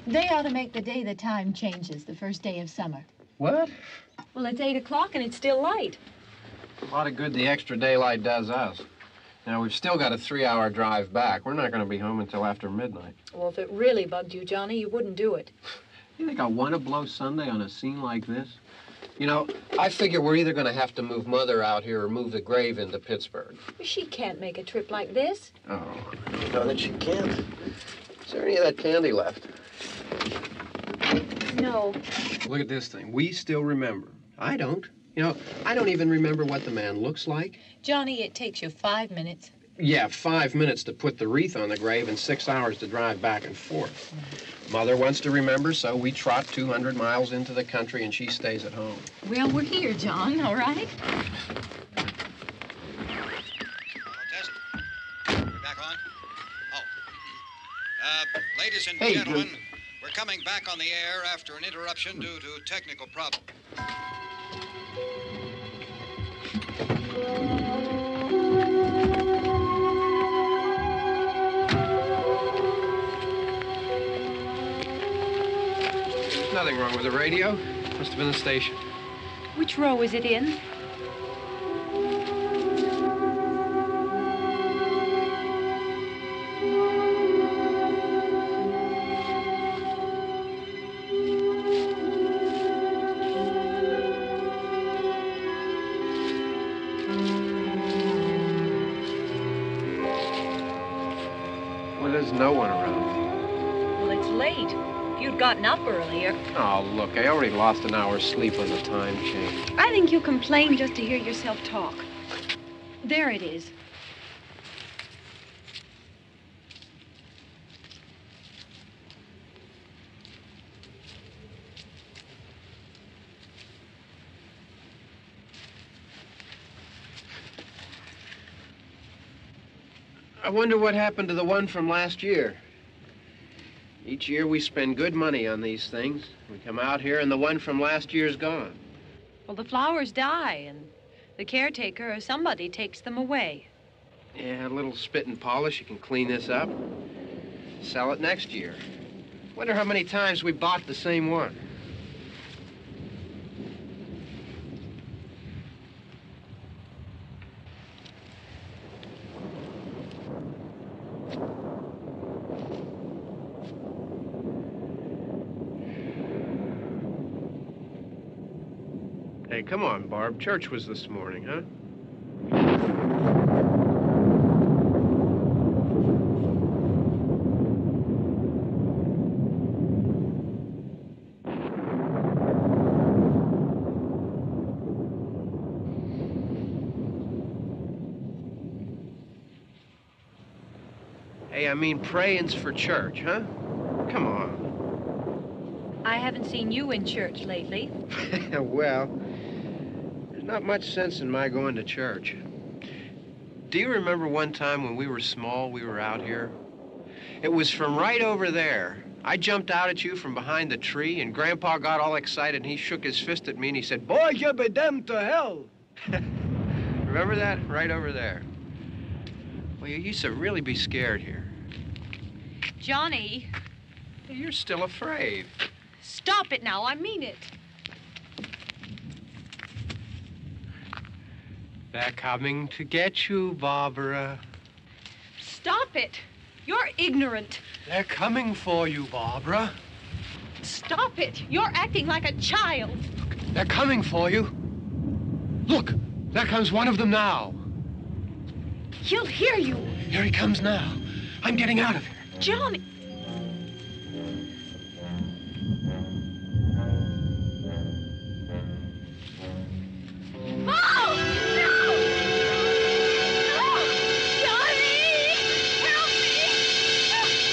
They ought to make the day the time changes, the first day of summer. What? Well, it's 8 o'clock and it's still light. A lot of good the extra daylight does us. Now, we've still got a 3-hour drive back. We're not going to be home until after midnight. Well, if it really bugged you, Johnny, you wouldn't do it. You think I want to blow Sunday on a scene like this? You know, I figure we're either going to have to move Mother out here or move the grave into Pittsburgh. She can't make a trip like this. Oh, you know that she can't. Is there any of that candy left? No. Look at this thing. We still remember. I don't. You know, I don't even remember what the man looks like. Johnny, it takes you 5 minutes. Yeah, 5 minutes to put the wreath on the grave and 6 hours to drive back and forth. Mother wants to remember, so we trot 200 miles into the country and she stays at home. Well, we're here, John, all right? Test. We're back on? Oh. Ladies and Hey, gentlemen, we're coming back on the air after an interruption due to technical problem. There's nothing wrong with the radio. Must have been the station. Which row is it in? Well, there's no one around. Well, it's late. If you'd gotten up earlier. Oh, look, I already lost an hour's sleep on the time change. I think you complain just to hear yourself talk. There it is. I wonder what happened to the one from last year. Each year we spend good money on these things. We come out here and the one from last year's gone. Well, the flowers die, and the caretaker or somebody takes them away. Yeah, a little spit and polish. You can clean this up. Sell it next year. Wonder how many times we bought the same one. Hey, come on, Barb. Church was this morning, huh? Hey, I mean praying's for church, huh? Come on. I haven't seen you in church lately. Well, there's not much sense in my going to church. Do you remember one time when we were small, we were out here? It was from right over there. I jumped out at you from behind the tree, and Grandpa got all excited, and he shook his fist at me, and he said, "Boy, you be damned to hell." Remember that? Right over there. Well, you used to really be scared here. Johnny, You're still afraid. stop it now. I mean it. They're coming to get you, Barbara. Stop it. You're ignorant. They're coming for you, Barbara. Stop it. You're acting like a child. They're coming for you. Look, there comes one of them now. He'll hear you. Here he comes now. I'm getting out of here. Johnny. Oh! No! No! Johnny! Help me!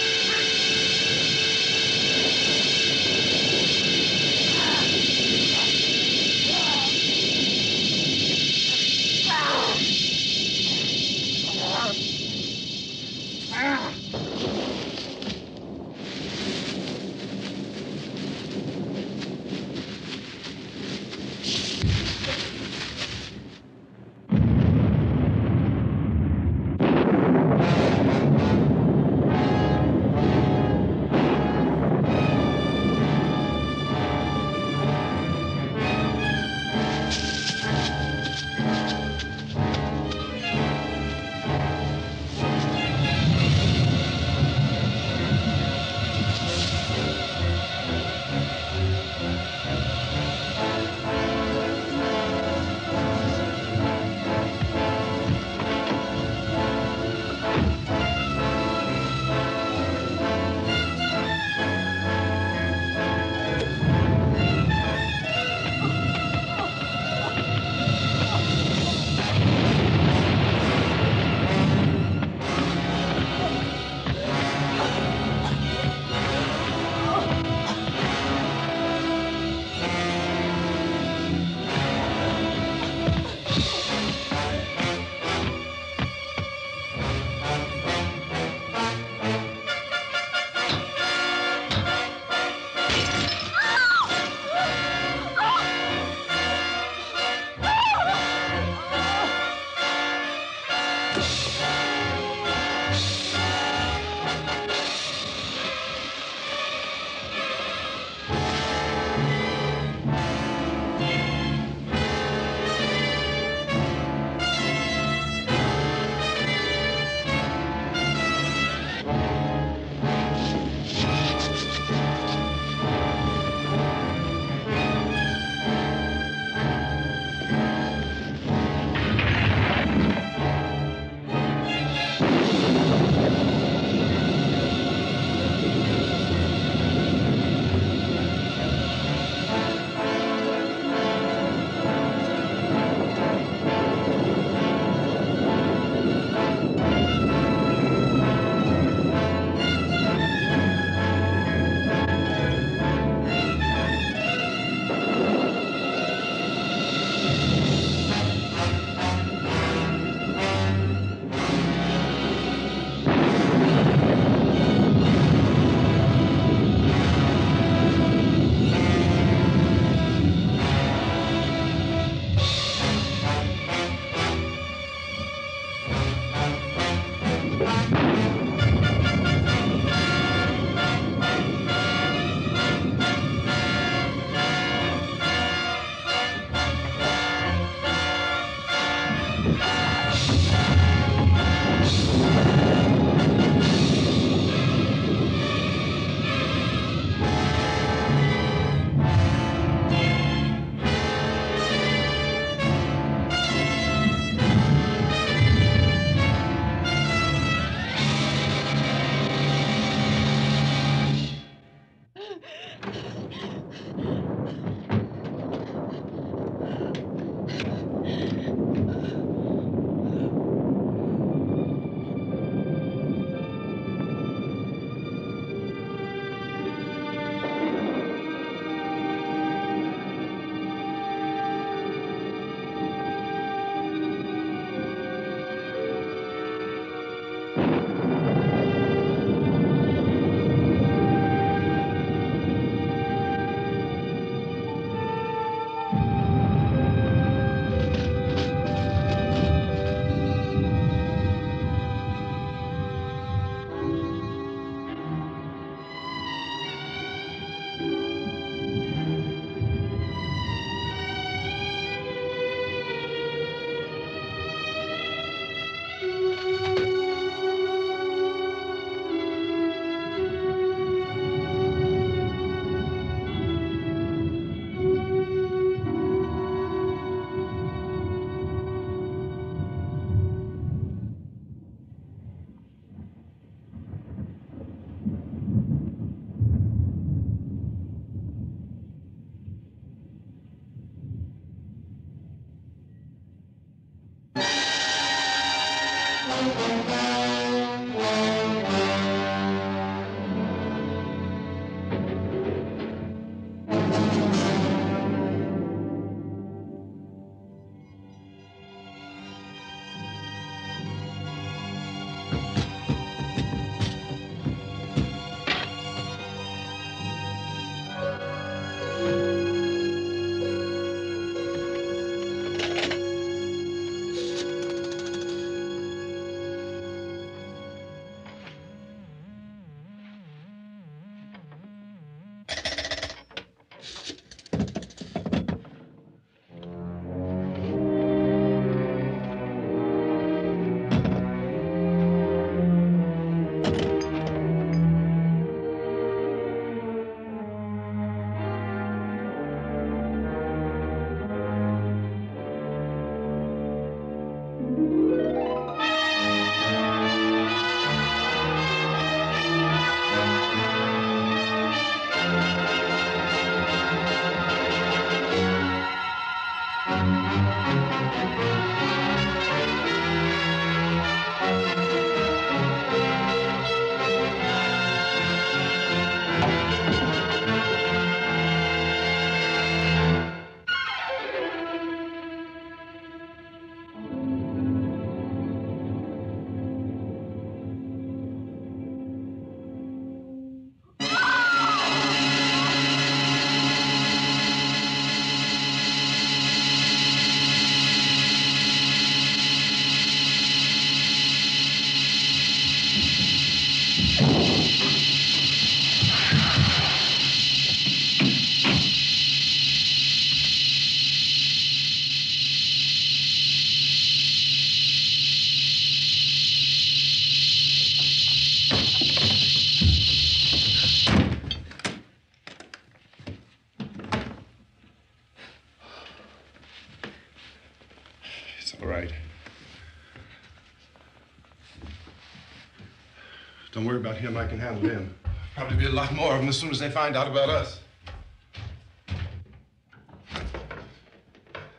Don't worry about him. I can handle him. Probably be a lot more of them as soon as they find out about us.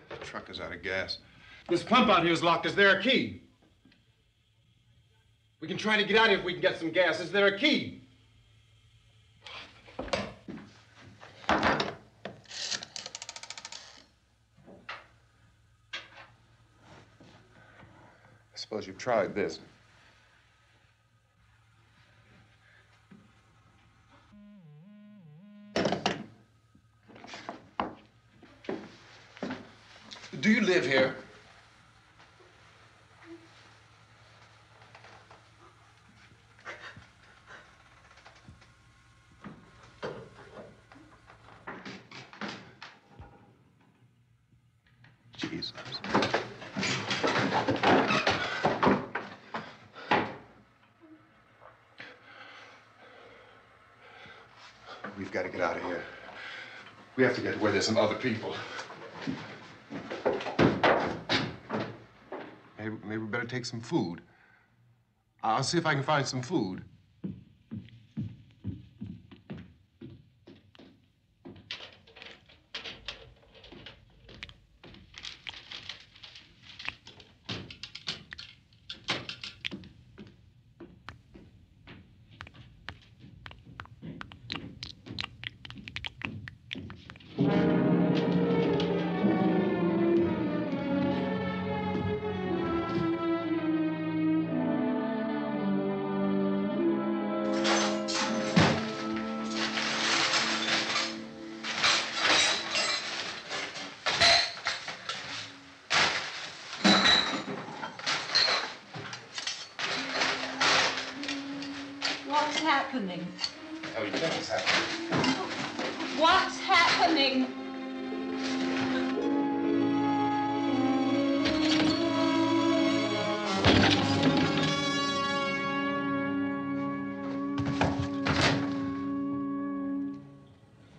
The truck is out of gas. This pump out here is locked. Is there a key? We can try to get out of here if we can get some gas. Is there a key? I suppose you've tried this. Do you live here? Jesus. We've got to get out of here. We have to get to where there's some other people. Maybe we better take some food. I'll see if I can find some food. What's happening? Oh, you think it's happening? What's happening?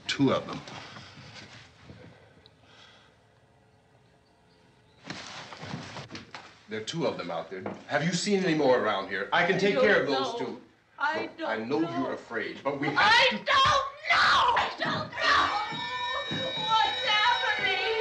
Two of them. There are two of them out there. Have you seen any more around here? I can take care of those two. I Look, I know you're afraid, but we have to... I don't know! I don't know! What's happening?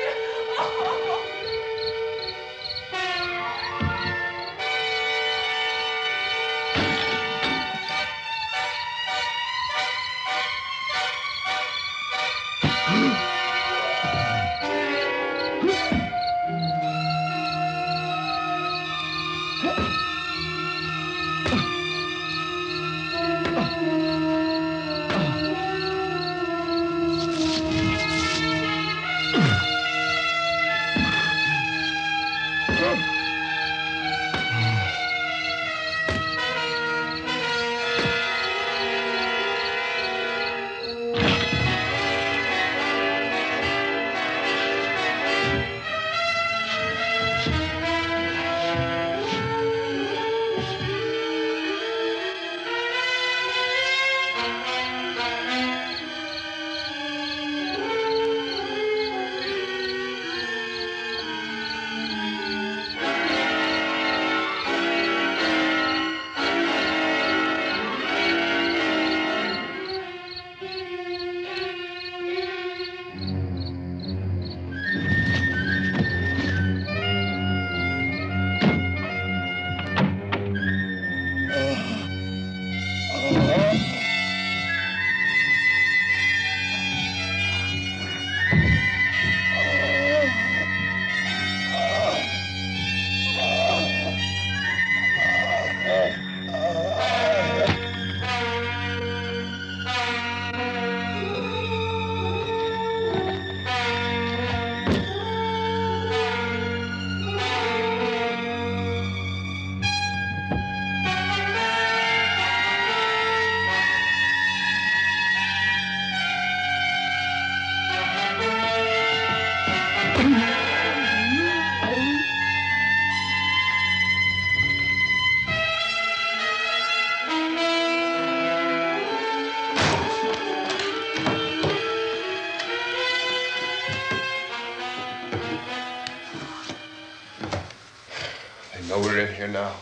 They know we're in here now.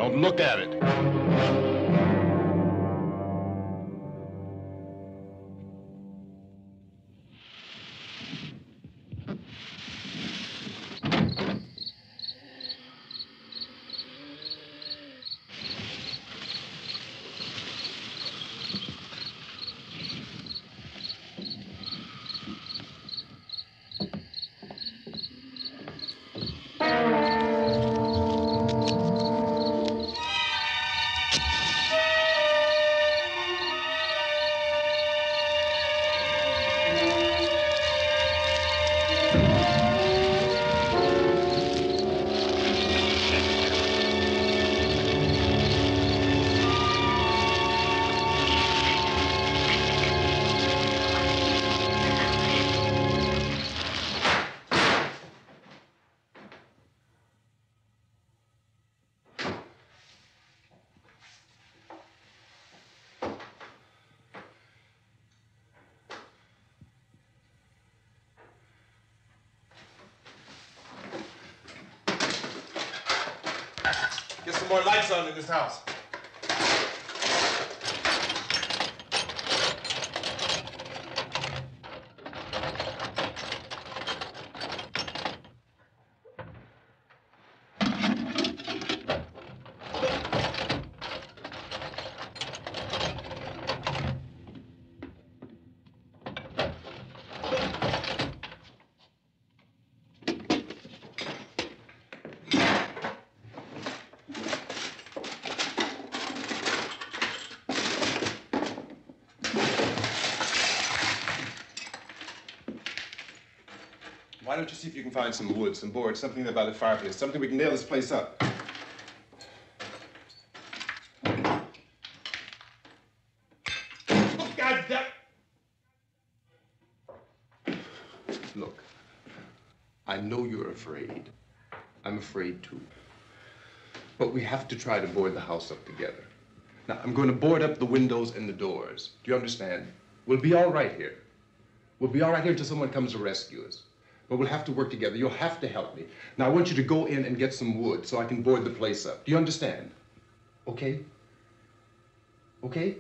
Don't look at it. Get some more lights on in this house. Why don't you see if you can find some wood, some boards, something there by the fireplace, something we can nail this place up. Oh, God damn! Look, I know you're afraid. I'm afraid too. But we have to try to board the house up together. Now, I'm going to board up the windows and the doors. Do you understand? We'll be all right here. We'll be all right here until someone comes to rescue us. But we'll have to work together. You'll have to help me. Now, I want you to go in and get some wood so I can board the place up. Do you understand? Okay? Okay?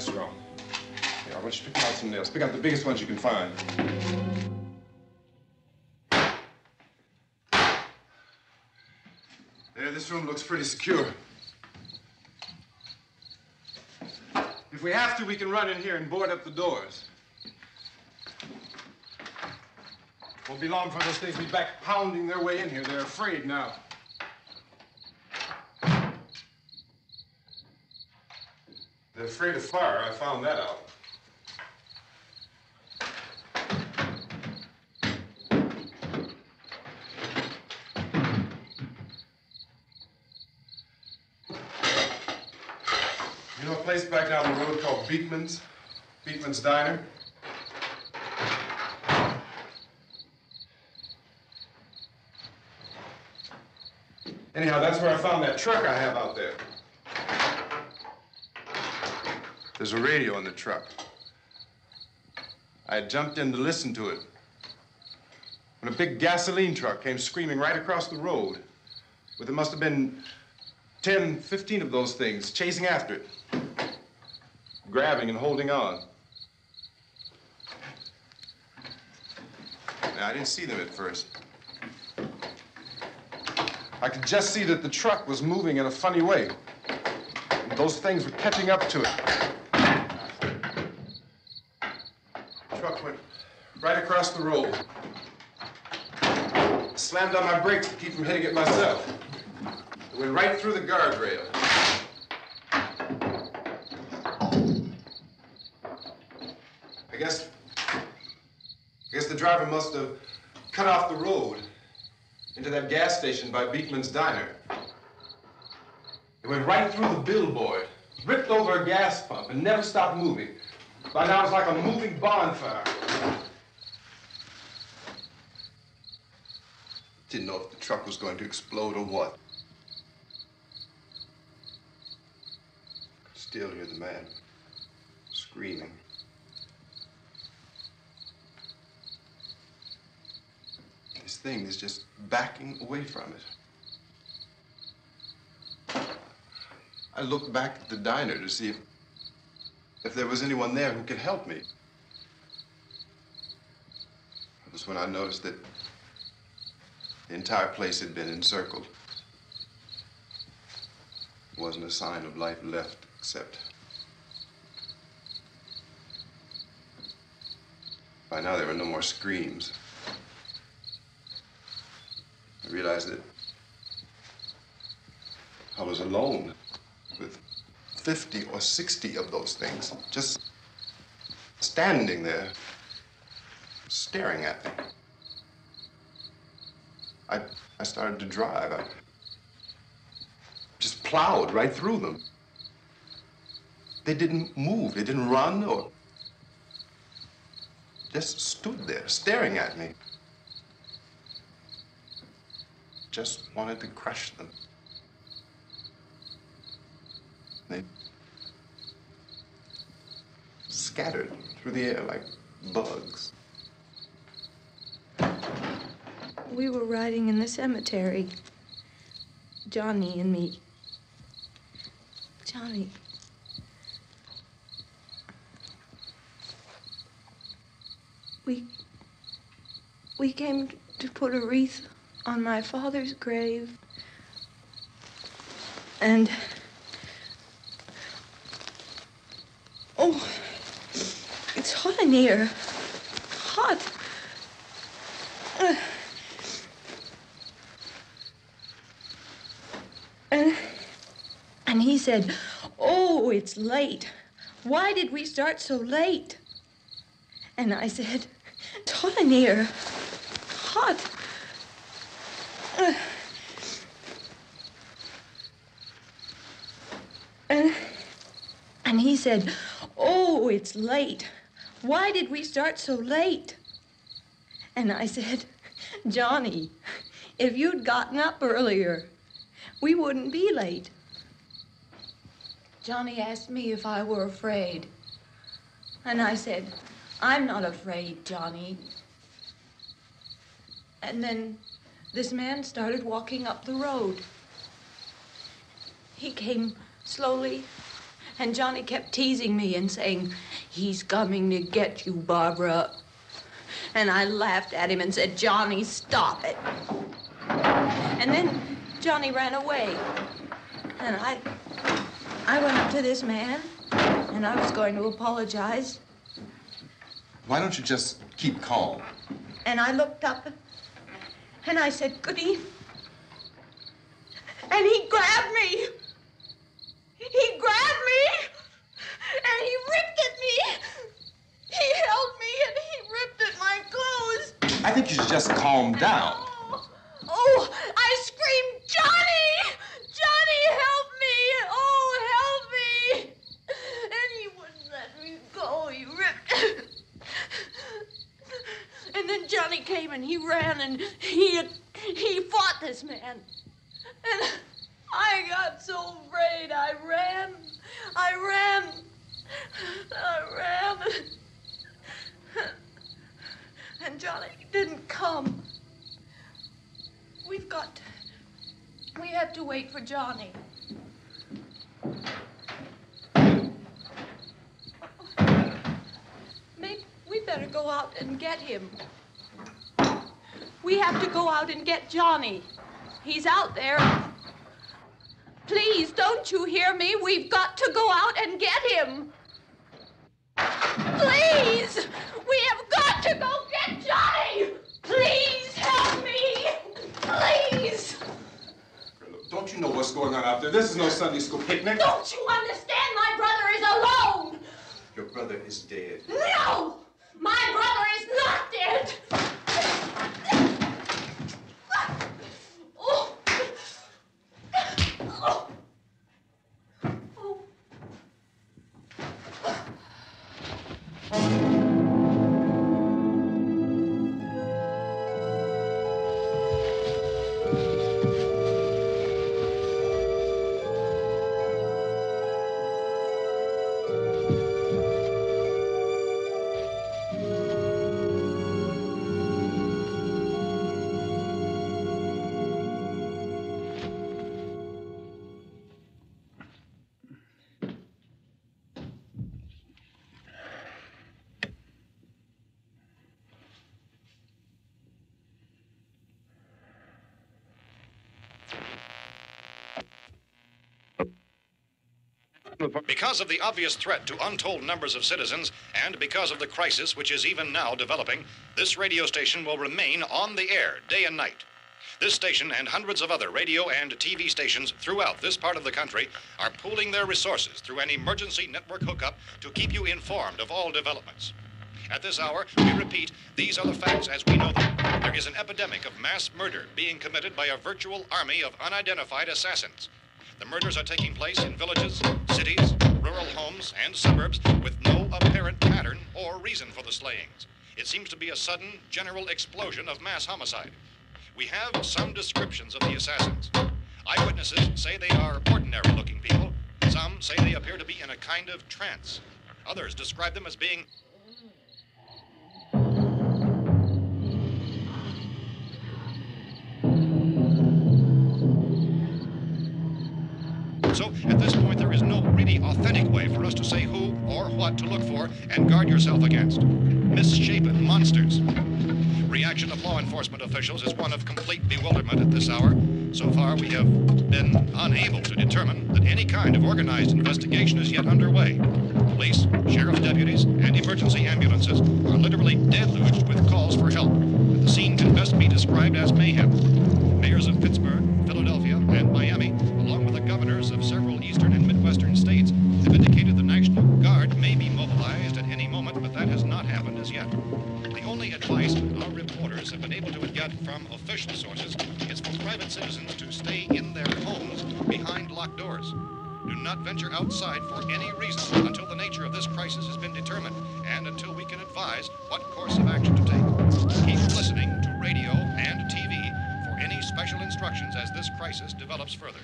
That's wrong. Here, I want you to pick out some nails. Pick out the biggest ones you can find. There, this room looks pretty secure. If we have to, we can run in here and board up the doors. Won't be long before those things be back pounding their way in here. They're afraid now. They're afraid of fire. I found that out. You know a place back down the road called Beekman's? Beekman's Diner? Anyhow, that's where I found that truck I have out there. There's a radio in the truck. I had jumped in to listen to it when a big gasoline truck came screaming right across the road. Well, there must have been 10, 15 of those things chasing after it, grabbing and holding on. Now, I didn't see them at first. I could just see that the truck was moving in a funny way. And those things were catching up to it. The truck went right across the road. Slammed on my brakes to keep from hitting it myself. It went right through the guardrail. I guess the driver must have cut off the road into that gas station by Beekman's Diner. It went right through the billboard, ripped over a gas pump, and never stopped moving. By now, it's like a moving bonfire. Didn't know if the truck was going to explode or what. Could still hear the man screaming. This thing is just backing away from it. I looked back at the diner to see if there was anyone there who could help me. It was when I noticed that the entire place had been encircled. There wasn't a sign of life left except by now there were no more screams. I realized that I was alone with 50 or 60 of those things, just standing there, staring at me. I started to drive. I just plowed right through them. They didn't move. They didn't run or just stood there, staring at me. Just wanted to crush them. They scattered through the air like bugs. We were riding in the cemetery, Johnny and me. Johnny. We came to put a wreath on my father's grave. And, oh, it's hot in here. Hot. And he said, "Oh, it's late. Why did we start so late?" And I said, "It's hot in here. Hot." And he said, "Oh, it's late. Why did we start so late?" And I said, "Johnny, if you'd gotten up earlier, we wouldn't be late." Johnny asked me if I were afraid. And I said, "I'm not afraid, Johnny." And then this man started walking up the road. He came slowly And Johnny kept teasing me and saying, "He's coming to get you, Barbara." And I laughed at him and said, "Johnny, stop it." And then Johnny ran away. And I went up to this man, and I was going to apologize. Why don't you just keep calm? And I looked up, and I said, "Good evening." And he grabbed me. He grabbed me, and he ripped at me. He held me, and he ripped at my clothes. I think you should just calm down. Oh, I screamed, "Johnny! Johnny, help me! Oh, help me!" And he wouldn't let me go. He ripped. And then Johnny came and he ran and he fought this man. And I got so afraid. I ran. And Johnny didn't come. We have to wait for Johnny. Maybe we better go out and get him. We have to go out and get Johnny. He's out there. Please, don't you hear me? We've got to go out and get him. Please! We have got to go get Johnny! Please help me! Please! Don't you know what's going on out there? This is no Sunday school picnic. Don't you understand? My brother is alone! Your brother is dead. No! My brother is not dead! Oh. Oh. Because of the obvious threat to untold numbers of citizens, and because of the crisis which is even now developing, this radio station will remain on the air day and night. This station and hundreds of other radio and TV stations throughout this part of the country are pooling their resources through an emergency network hookup to keep you informed of all developments. At this hour, we repeat, these are the facts as we know them. There is an epidemic of mass murder being committed by a virtual army of unidentified assassins. The murders are taking place in villages, cities, rural homes, and suburbs with no apparent pattern or reason for the slayings. It seems to be a sudden, general explosion of mass homicide. We have some descriptions of the assassins. Eyewitnesses say they are ordinary-looking people. Some say they appear to be in a kind of trance. Others describe them as being So, at this point, there is no really authentic way for us to say who or what to look for and guard yourself against. Misshapen monsters. Reaction of law enforcement officials is one of complete bewilderment at this hour. So far, we have been unable to determine that any kind of organized investigation is yet underway. Police, sheriff's deputies, and emergency ambulances are literally deluged with calls for help. The scene can best be described as mayhem. Mayors of Pittsburgh, Philadelphia, and Miami, along with the governors of several eastern and midwestern states, have indicated the National Guard may be mobilized at any moment, but that has not happened as yet. The only advice our reporters have been able to get from official sources is for private citizens to stay in their homes behind locked doors. Do not venture outside for any reason until the nature of this crisis has been determined and until we can advise what course of action to take. Keep listening to radio and TV for any special instructions as this crisis develops further.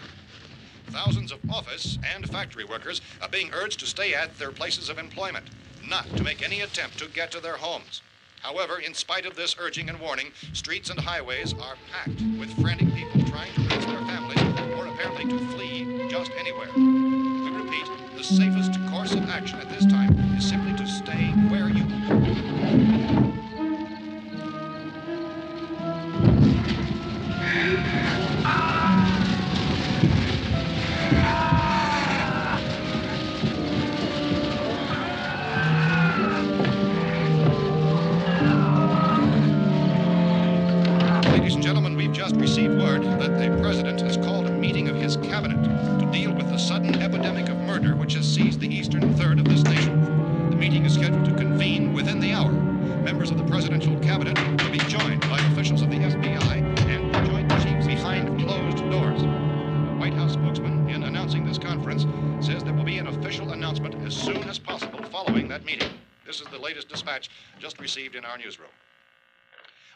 Thousands of office and factory workers are being urged to stay at their places of employment, not to make any attempt to get to their homes. However, in spite of this urging and warning, streets and highways are packed with frantic people trying to reach their families or apparently to flee just anywhere. We repeat, the safest course of action at this time is simply to stay where you are. Ladies and gentlemen, we've just received word that the president has called a meeting of his cabinet to deal with the sudden epidemic of murder which has seized the eastern third of this nation. The meeting is scheduled to convene within the hour. Members of the presidential cabinet will be joined by officials of the FBI and joint chiefs behind closed doors. A White House spokesman, in announcing this conference, says there will be an official announcement as soon as possible following that meeting. This is the latest dispatch just received in our newsroom.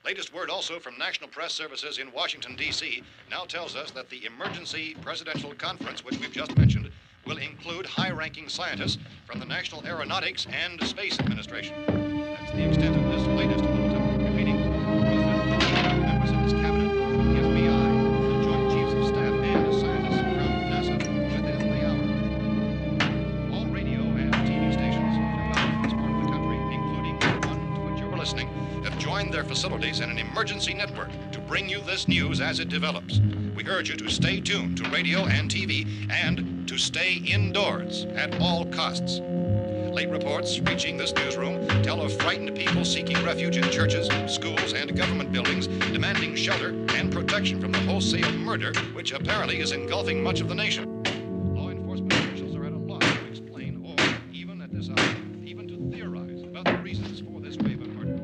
Latest word also from National Press Services in Washington, D.C. now tells us that the emergency presidential conference, which we've just mentioned, will include high-ranking scientists from the National Aeronautics and Space Administration. That's the extent of this latest bulletin. Repeating, members of his cabinet, the FBI, the Joint Chiefs of Staff, and scientists from NASA within the hour. All radio and TV stations throughout this part of the country, including the one to which you're listening, have joined their facilities in an emergency network to bring you this news as it develops. We urge you to stay tuned to radio and TV and to stay indoors at all costs. Late reports reaching this newsroom tell of frightened people seeking refuge in churches, schools, and government buildings, demanding shelter and protection from the wholesale murder which apparently is engulfing much of the nation. Law enforcement officials are at a loss to explain or, even at this hour, even to theorize about the reasons for this wave of murder.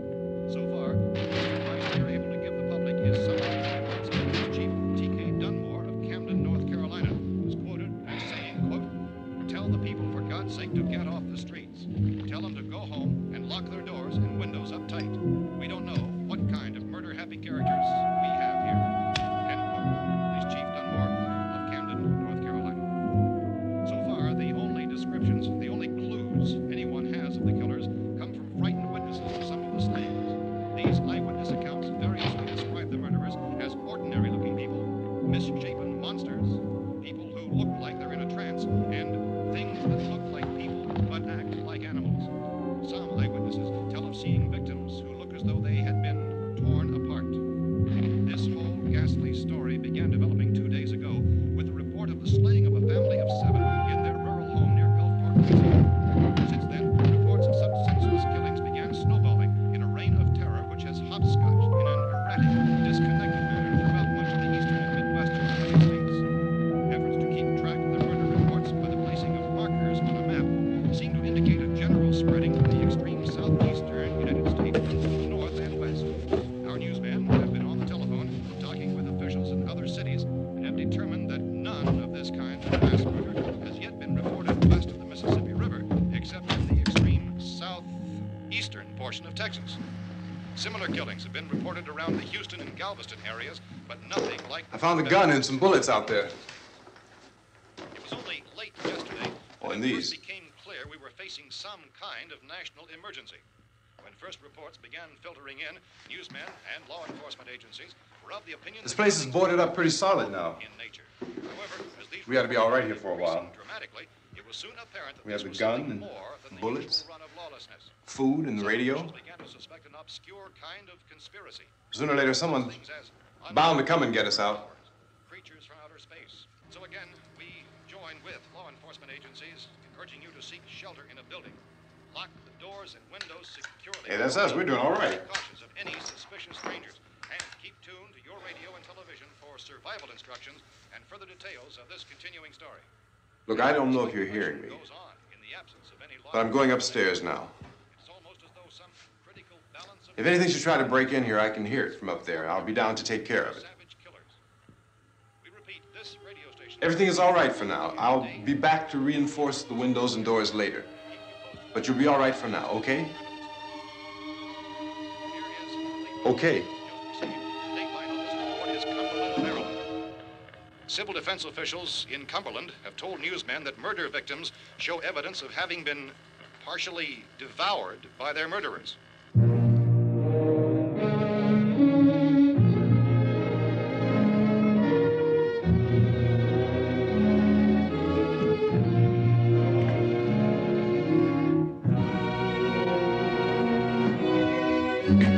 So far, the advice we are able to give the public is something like Police Chief T.K. Dunmore of Camden, North Carolina, who's quoted as saying, quote, "Tell the people, for God's sake, to get off the streets. Tell them to go home and lock their doors and windows up tight. We don't know what kind of murder-happy characters we have here." End quote. Police Chief Dunmore of Camden, North Carolina. So far, the only descriptions, the only clues anyone has of the killers come from frightened witnesses of some of the slayings. These eyewitness accounts variously describe the murderers as ordinary-looking people, misshapen monsters, people who look like they're in a trance, and things that look like people but act like animals. Some eyewitnesses tell of seeing victims who look as though they had been torn apart. This whole ghastly story began developing 2 days ago with the report of the slaying of a family of 7 in their rural home near Gulfport, Louisiana. Since then, reports of such senseless killings began snowballing in a reign of terror which has hopscotched in an erratic, disconnected manner throughout much of the eastern and midwestern United States. Efforts to keep track of the murder reports by the placing of markers on a map seem to indicate a general spreading from the extreme southeastern United States to the north and west. Our newsmen have been on the telephone talking with officials in other cities and have determined that none of this kind of mass murder has yet been reported west of the Mississippi River, except in the extreme southeastern portion of Texas. Similar killings have been reported around the Houston and Galveston areas, but nothing like... I found a gun and some bullets out there. It was only late yesterday Oh, that and it these. first became clear we were facing some kind of national emergency. When first reports began filtering in, newsmen and law enforcement agencies were of the opinion This that place is killings boarded were up pretty solid now. in nature. However, as these We ought to be all right here for a reports while. increased dramatically, it was soon apparent that We have this the was gun something and more than the bullets, usual run of lawlessness. food and the Some radio. officials began to suspect an obscure kind of conspiracy. Sooner or later, someone's Things as bound to come and get us out. creatures from outer space. So again, we join with law enforcement agencies, urging you to seek shelter in a building. Lock the doors and windows securely. Hey, that's us. We're doing all right. Cautious of any suspicious strangers. And keep tuned to your radio and television for survival instructions and further details of this continuing story. Look, I don't know if you're hearing me, Goes on in the absence of any law. but I'm going upstairs now. It's almost as though some critical balance of If anything should try to break in here, I can hear it from up there. I'll be down to take care of it. savage killers. We repeat, this radio station. Everything is all right for now. I'll be back to reinforce the windows and doors later. But you'll be all right for now, okay? Okay. Dateline on this report is Cumberland, Maryland. Civil defense officials in Cumberland have told newsmen that murder victims show evidence of having been partially devoured by their murderers. Consistent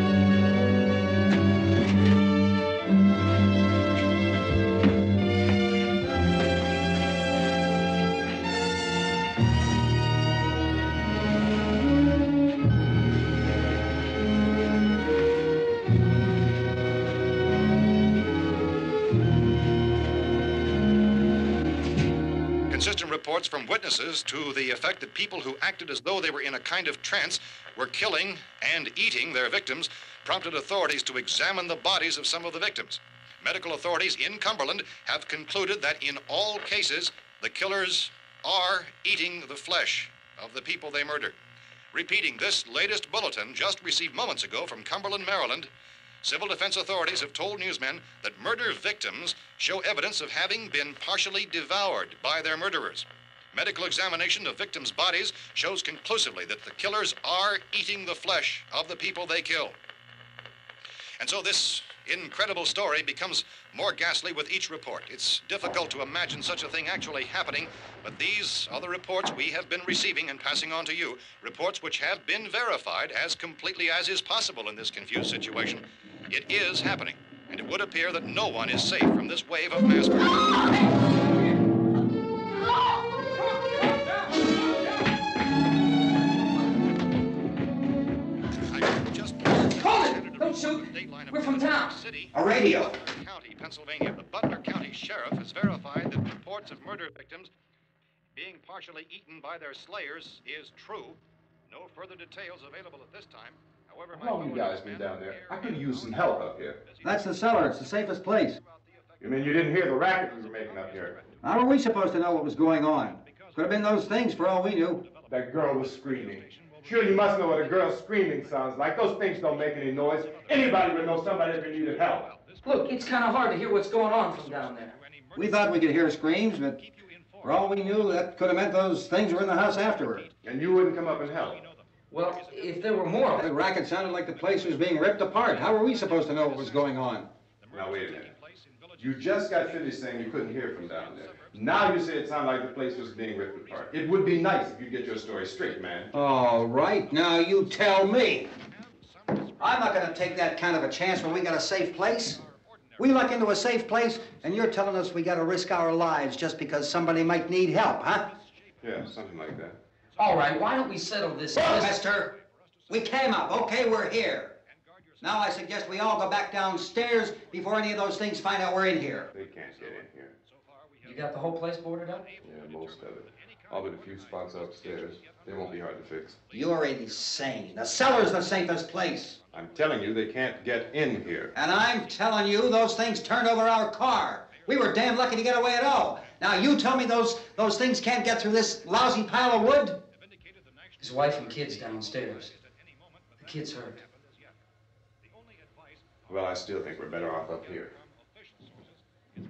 reports from witnesses to the effect that people who acted as though they were in a kind of trance were killing and eating their victims prompted authorities to examine the bodies of some of the victims. Medical authorities in Cumberland have concluded that in all cases, the killers are eating the flesh of the people they murdered. Repeating this latest bulletin just received moments ago from Cumberland, Maryland, civil defense authorities have told newsmen that murder victims show evidence of having been partially devoured by their murderers. Medical examination of victims' bodies shows conclusively that the killers are eating the flesh of the people they kill. And so this incredible story becomes more ghastly with each report. It's difficult to imagine such a thing actually happening, but these are the reports we have been receiving and passing on to you, reports which have been verified as completely as is possible in this confused situation. It is happening, and it would appear that no one is safe from this wave of mass murder. Don't shoot. We're from town. A radio. County, Pennsylvania. The Butler County Sheriff has verified that reports of murder victims being partially eaten by their slayers is true. No further details available at this time. However, How long you guys been down there? I could use some help up here. That's the cellar. It's the safest place. You mean you didn't hear the racket we were making up here? How are we supposed to know what was going on? Could have been those things for all we knew. That girl was screaming. Sure, you must know what a girl screaming sounds like. Those things don't make any noise. Anybody would know somebody ever needed help. Look, it's kind of hard to hear what's going on from down there. We thought we could hear screams, but for all we knew, that could have meant those things were in the house afterward. And you wouldn't come up and help? Well, if there were more... The racket sounded like the place was being ripped apart. How were we supposed to know what was going on? Now, wait a minute. You just got finished saying you couldn't hear from down there. Now you say it sounded like the place was being ripped apart. It would be nice if you get your story straight, man. All right, now you tell me. I'm not going to take that kind of a chance when we got a safe place. We luck into a safe place, and you're telling us we got to risk our lives just because somebody might need help, huh? Yeah, something like that. All right, why don't we settle this? Mister, we came up. Okay, we're here. Now I suggest we all go back downstairs before any of those things find out we're in here. They can't get in here. You got the whole place boarded up? Yeah, most of it. All but a few spots upstairs. They won't be hard to fix. You're insane. The cellar's the safest place. I'm telling you, they can't get in here. And I'm telling you, those things turned over our car. We were damn lucky to get away at all. Now you tell me those things can't get through this lousy pile of wood? His wife and kids downstairs. The kid's hurt. Well, I still think we're better off up here.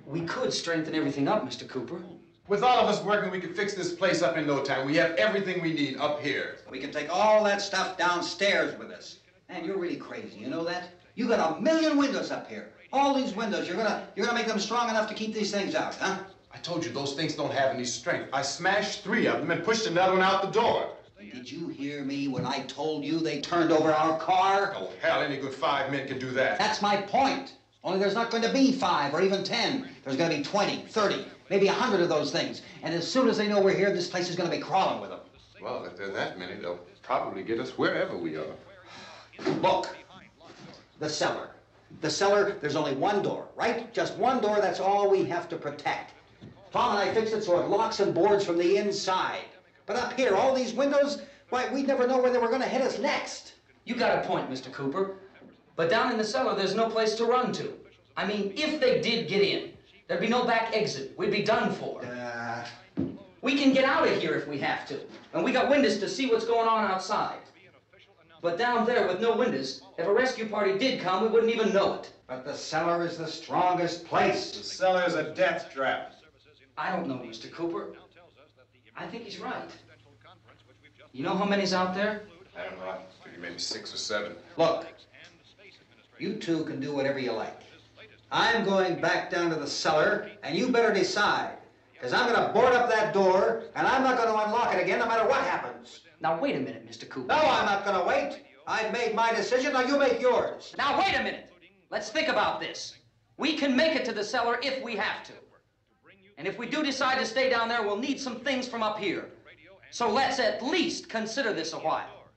We could strengthen everything up, Mr. Cooper. With all of us working, we could fix this place up in no time. We have everything we need up here. We can take all that stuff downstairs with us. Man, you're really crazy, you know that? You got 1 million windows up here. All these windows, you're gonna make them strong enough to keep these things out, huh? I told you those things don't have any strength. I smashed 3 of them and pushed another one out the door. Did you hear me when I told you they turned over our car? Oh, hell, any good 5 men can do that. That's my point. Only there's not going to be 5 or even 10. There's going to be 20, 30, maybe 100 of those things. And as soon as they know we're here, this place is going to be crawling with them. Well, if there are that many, they'll probably get us wherever we are. Look, the cellar. The cellar, there's only one door, right? Just one door, that's all we have to protect. Tom and I fixed it so it locks and boards from the inside. But up here, all these windows, why, we'd never know where they were going to hit us next. You got a point, Mr. Cooper. But down in the cellar, there's no place to run to. I mean, if they did get in, there'd be no back exit. We'd be done for. We can get out of here if we have to. And we got windows to see what's going on outside. But down there with no windows, if a rescue party did come, we wouldn't even know it. But the cellar is the strongest place. The cellar is a death trap. I don't know, Mr. Cooper. I think he's right. You know how many's out there? I don't know. I figure maybe 6 or 7. Look, you two can do whatever you like. I'm going back down to the cellar, and you better decide. Because I'm going to board up that door, and I'm not going to unlock it again no matter what happens. Now, wait a minute, Mr. Cooper. No, I'm not going to wait. I've made my decision, now you make yours. Now, wait a minute. Let's think about this. We can make it to the cellar if we have to. And if we do decide to stay down there, we'll need some things from up here. So let's at least consider this a while.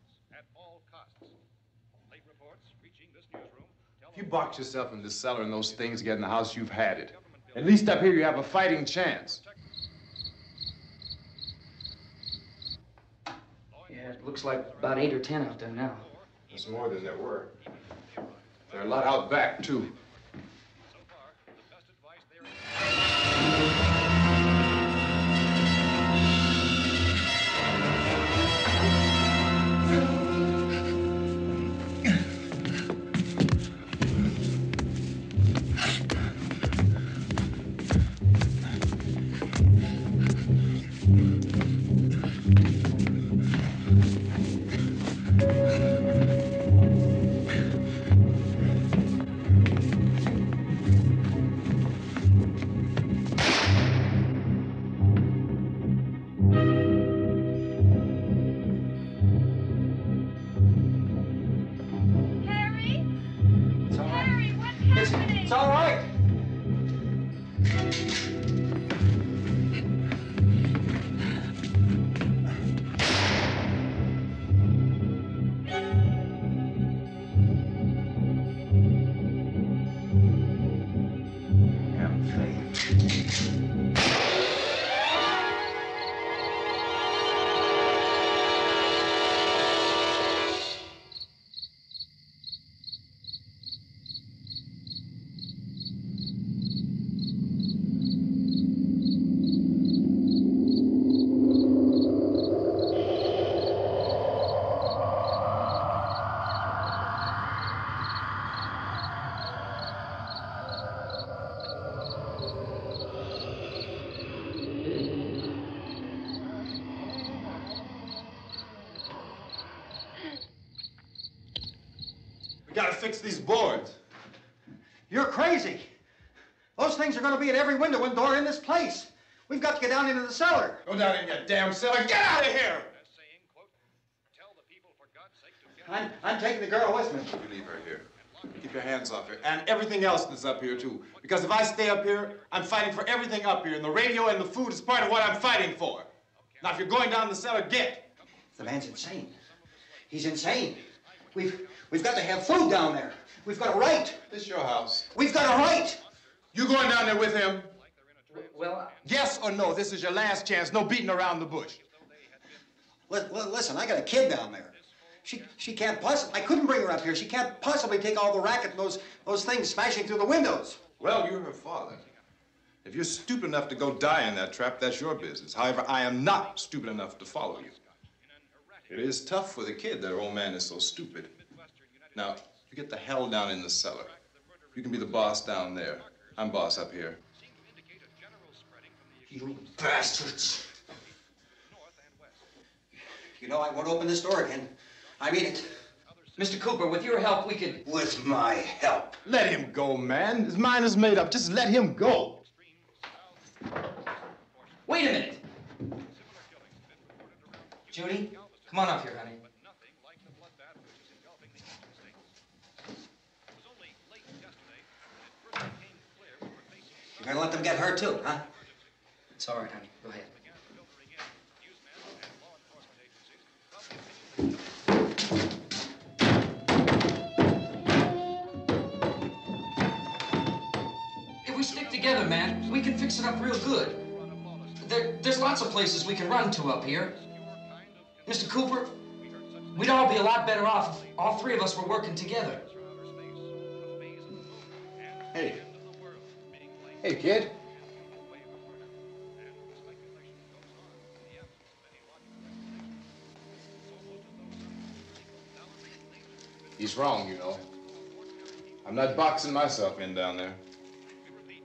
If you box yourself in the cellar and those things get in the house, you've had it. At least up here you have a fighting chance. Yeah, it looks like about 8 or 10 out there now. There's more than there were. There are a lot out back, too. It's all right. We gotta fix these boards. You're crazy. Those things are going to be at every window and door in this place. We've got to get down into the cellar. Go down in that damn cellar. Get out of here! I'm taking the girl with me. You leave her here. Keep your hands off her. And everything else that's up here, too. Because if I stay up here, I'm fighting for everything up here. And the radio and the food is part of what I'm fighting for. Now, if you're going down the cellar, get. The man's insane. He's insane. We've got to have food down there. We've got a right. This is your house. We've got a right. You going down there with him? Well, Yes or no? This is your last chance. No beating around the bush. Listen, I got a kid down there. She can't possibly, I couldn't bring her up here. She can't possibly take all the racket and those things smashing through the windows. Well, you're her father. If you're stupid enough to go die in that trap, that's your business. However, I am not stupid enough to follow you. It is tough for the kid that her old man is so stupid. Now, you get the hell down in the cellar. You can be the boss down there. I'm boss up here. You bastards. You know, I won't open this door again. I mean it. Mr. Cooper, with your help, we could... With my help. Let him go, man. His mind is made up. Just let him go. Wait a minute. Judy, come on up here, honey. You're gonna let them get hurt too, huh? It's all right, honey. Go ahead. If we stick together, man, we can fix it up real good. There's lots of places we can run to up here. Mr. Cooper, we'd all be a lot better off if all three of us were working together. Hey. Hey, kid. He's wrong, you know. I'm not boxing myself in down there.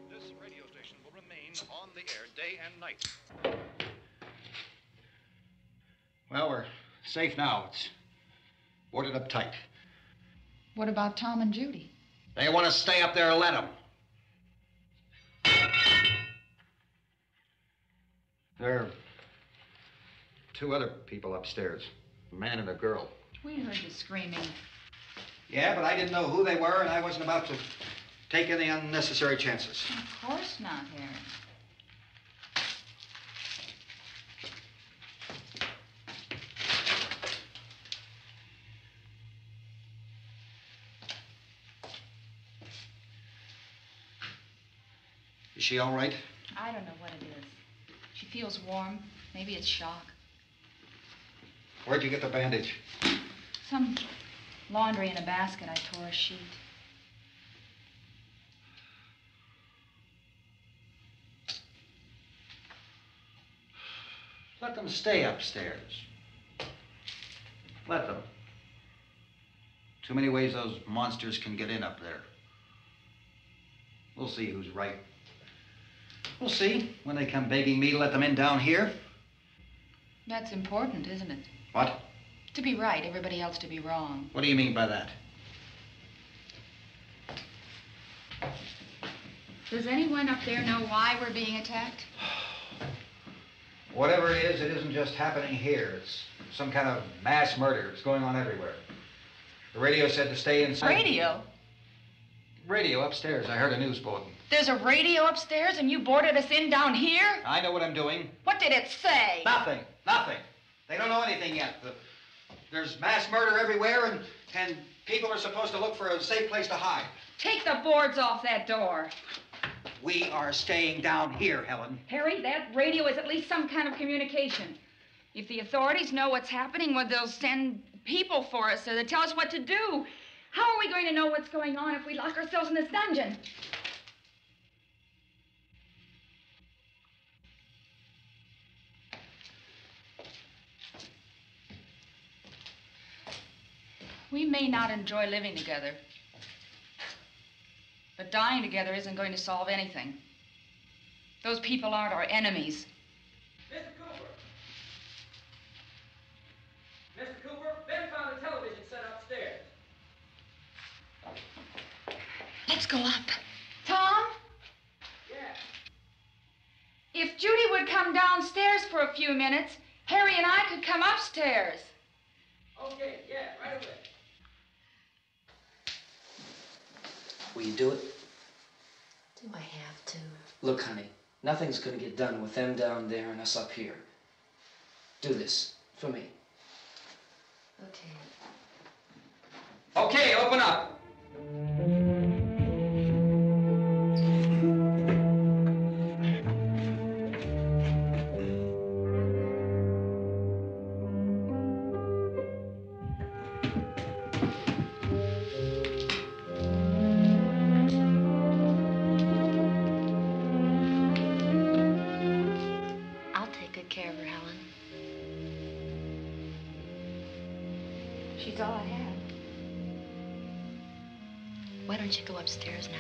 This radio station will remain on the air day and night. Well, we're safe now. It's boarded up tight. What about Tom and Judy? They want to stay up there, let them. There are two other people upstairs, a man and a girl. We heard you screaming. Yeah, but I didn't know who they were, and I wasn't about to take any unnecessary chances. Of course not, Harry. Is she all right? I don't know what it is. She feels warm. Maybe it's shock. Where'd you get the bandage? Some laundry in a basket. I tore a sheet. Let them stay upstairs. Let them. Too many ways those monsters can get in up there. We'll see who's right. We'll see when they come begging me to let them in down here. That's important, isn't it? What? To be right, everybody else to be wrong. What do you mean by that? Does anyone up there know why we're being attacked? Whatever it isn't just happening here. It's some kind of mass murder. It's going on everywhere. The radio said to stay inside. Radio? Radio upstairs. I heard a news bulletin. There's a radio upstairs and you boarded us in down here? I know what I'm doing. What did it say? Nothing. Nothing. They don't know anything yet. There's mass murder everywhere, and people are supposed to look for a safe place to hide. Take the boards off that door. We are staying down here, Helen. Harry, that radio is at least some kind of communication. If the authorities know what's happening, well, they'll send people for us to tell us what to do. How are we going to know what's going on if we lock ourselves in this dungeon? We may not enjoy living together, but dying together isn't going to solve anything. Those people aren't our enemies. Mr. Cooper! Mr. Cooper, Ben found the television set upstairs. Let's go up. Tom? Yeah. If Judy would come downstairs for a few minutes, Harry and I could come upstairs. Okay, yeah, right away. Will you do it? Do I have to? Look, honey, nothing's gonna get done with them down there and us up here. Do this for me. Okay. Okay, open up. I'll take good care of her, Helen. She's all I have. Why don't you go upstairs now?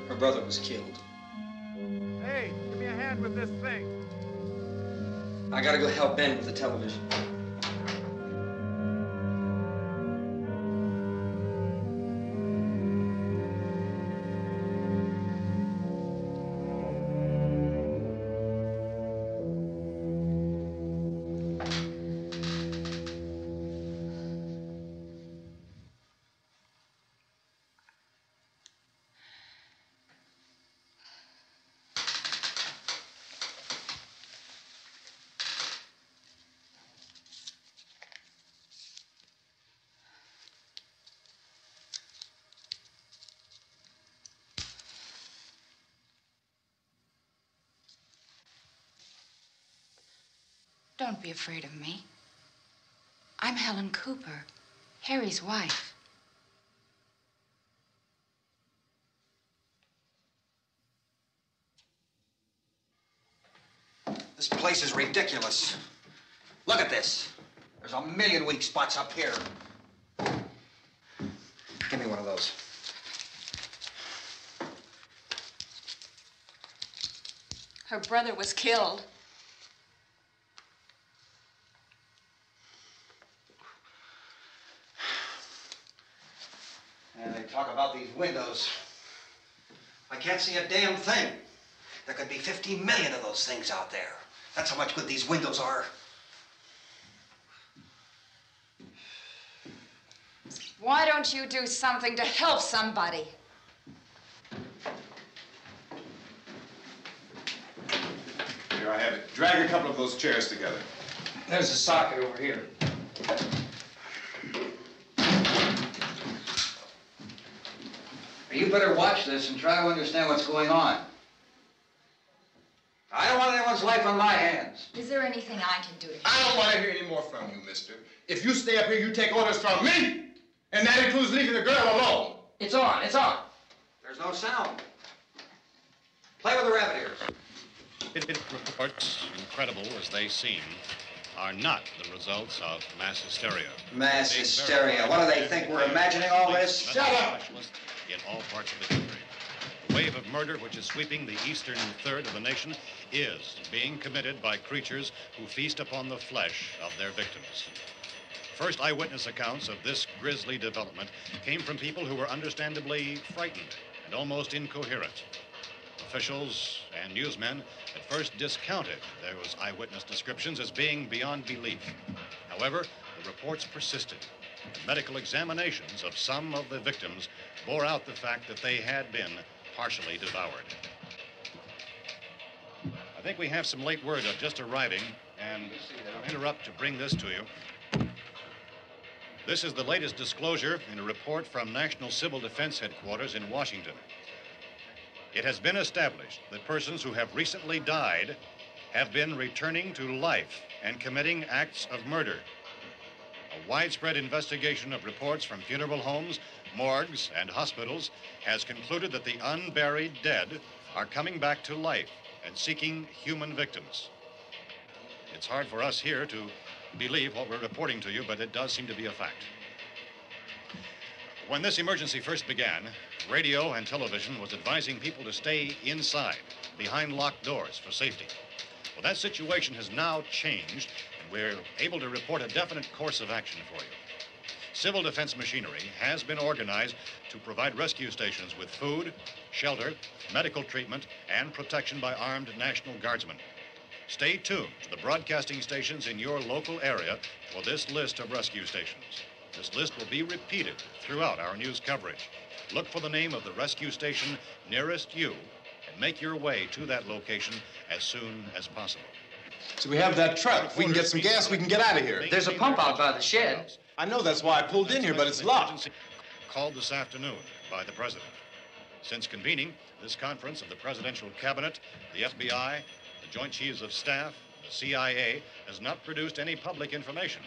Her brother was killed. Hey, give me a hand with this thing. I gotta go help Ben with the television. Don't be afraid of me. I'm Helen Cooper, Harry's wife. This place is ridiculous. Look at this. There's a million weak spots up here. one of those. Her brother was killed. And they talk about these windows. I can't see a damn thing. There could be 15 million of those things out there. That's how much good these windows are. Why don't you do something to help somebody? Here, I have it. Drag a couple of those chairs together. There's a socket over here. You better watch this and try to understand what's going on. I don't want anyone's life on my hands. Is there anything I can do to help? I don't want to hear any more from you, mister. If you stay up here, you take orders from me. And that includes leaving the girl alone. It's on, it's on. There's no sound. Play with the rabbit ears. Reports, incredible as they seem, are not the results of mass hysteria. Mass hysteria. What do they think? We're imagining all this? Shut up! In all parts of the country. The wave of murder which is sweeping the eastern third of the nation is being committed by creatures who feast upon the flesh of their victims. First eyewitness accounts of this grisly development came from people who were understandably frightened and almost incoherent. Officials and newsmen at first discounted those eyewitness descriptions as being beyond belief. However, the reports persisted. The medical examinations of some of the victims bore out the fact that they had been partially devoured. I think we have some late word just arriving, and I'll interrupt to bring this to you. This is the latest disclosure in a report from National Civil Defense Headquarters in Washington. It has been established that persons who have recently died have been returning to life and committing acts of murder. A widespread investigation of reports from funeral homes, morgues, and hospitals has concluded that the unburied dead are coming back to life and seeking human victims. It's hard for us here to believe what we're reporting to you, but it does seem to be a fact. When this emergency first began, radio and television was advising people to stay inside, behind locked doors for safety. Well, that situation has now changed, and we're able to report a definite course of action for you. Civil defense machinery has been organized to provide rescue stations with food, shelter, medical treatment, and protection by armed National Guardsmen. Stay tuned to the broadcasting stations in your local area for this list of rescue stations. This list will be repeated throughout our news coverage. Look for the name of the rescue station nearest you and make your way to that location as soon as possible. So we have that truck. If we can get some gas, we can get out of here. There's a pump out by the shed. I know, that's why I pulled in here, but it's locked. Called this afternoon by the president. Since convening this conference of the presidential cabinet, the FBI, the Joint Chiefs of Staff, the CIA has not produced any public information.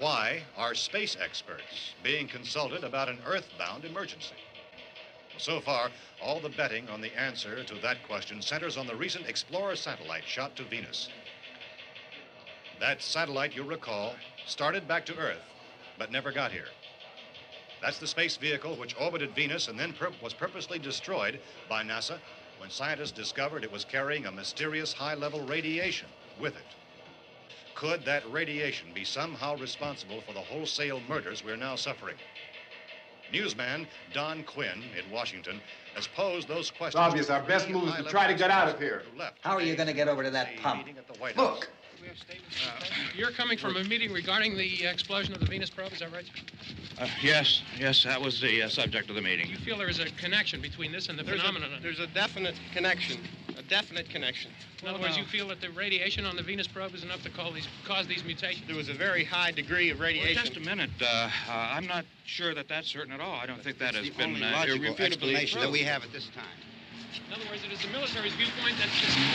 Why are space experts being consulted about an earthbound emergency? So far, all the betting on the answer to that question centers on the recent Explorer satellite shot to Venus. That satellite, you'll recall, started back to Earth, but never got here. That's the space vehicle which orbited Venus and then was purposely destroyed by NASA when scientists discovered it was carrying a mysterious high-level radiation with it. Could that radiation be somehow responsible for the wholesale murders we're now suffering? Newsman Don Quinn in Washington has posed those questions. It's obvious our best move is to try to get out of here. How are you going to get over to that pump? Look. You're coming from a meeting regarding the explosion of the Venus probe, is that right? Yes, that was the subject of the meeting. You feel there is a connection between this and the phenomenon? There's a definite connection. In other words, you feel that the radiation on the Venus probe is enough to cause these mutations? There was a very high degree of radiation. Well, just a minute. I'm not sure that that's certain at all. I don't think that has been logical explanation that we have at this time. In other words, it is the military's viewpoint that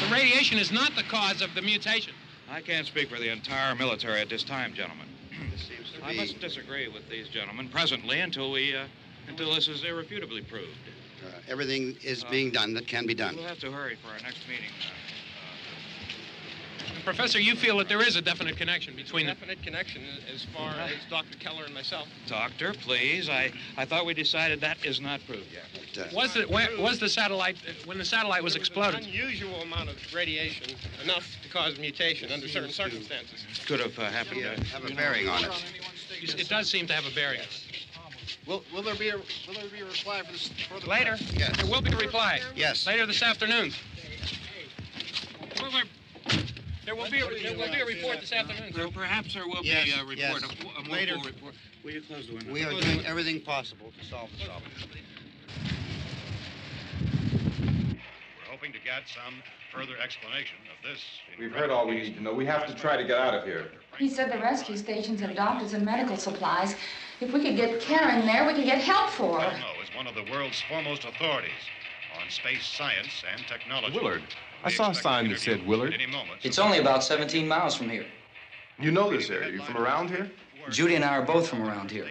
the radiation is not the cause of the mutation. I can't speak for the entire military at this time, gentlemen. This seems to I be... must disagree with these gentlemen presently until this is irrefutably proved. everything is being done that can be done. We'll have to hurry for our next meeting. Professor, you feel that there is a definite connection between the... Definite connection as far as Dr. Keller and myself. Doctor, please. I thought we decided that is not proved yet. Was the satellite, when the satellite was exploded? An unusual amount of radiation, enough to cause mutation under certain circumstances. Could have happened. Have a bearing on it. It does seem to have a bearing. Will there be a reply for this further? Later? Yes. There will be a reply. Yes. Later this afternoon. There will be a report this afternoon. Perhaps there will be a report, yes. a more Later. full report. Will you close the window? We are doing everything possible to solve the problem. We're hoping to get some further explanation of this. We've heard all we need to know. We have to try to get out of here. He said the rescue stations and doctors and medical supplies. If we could get care in there, we could get help for her. Cosmo is one of the world's foremost authorities on space science and technology. Willard. I saw a sign that said Willard. It's only about 17 miles from here. You know this area. You from around here? Judy and I are both from around here.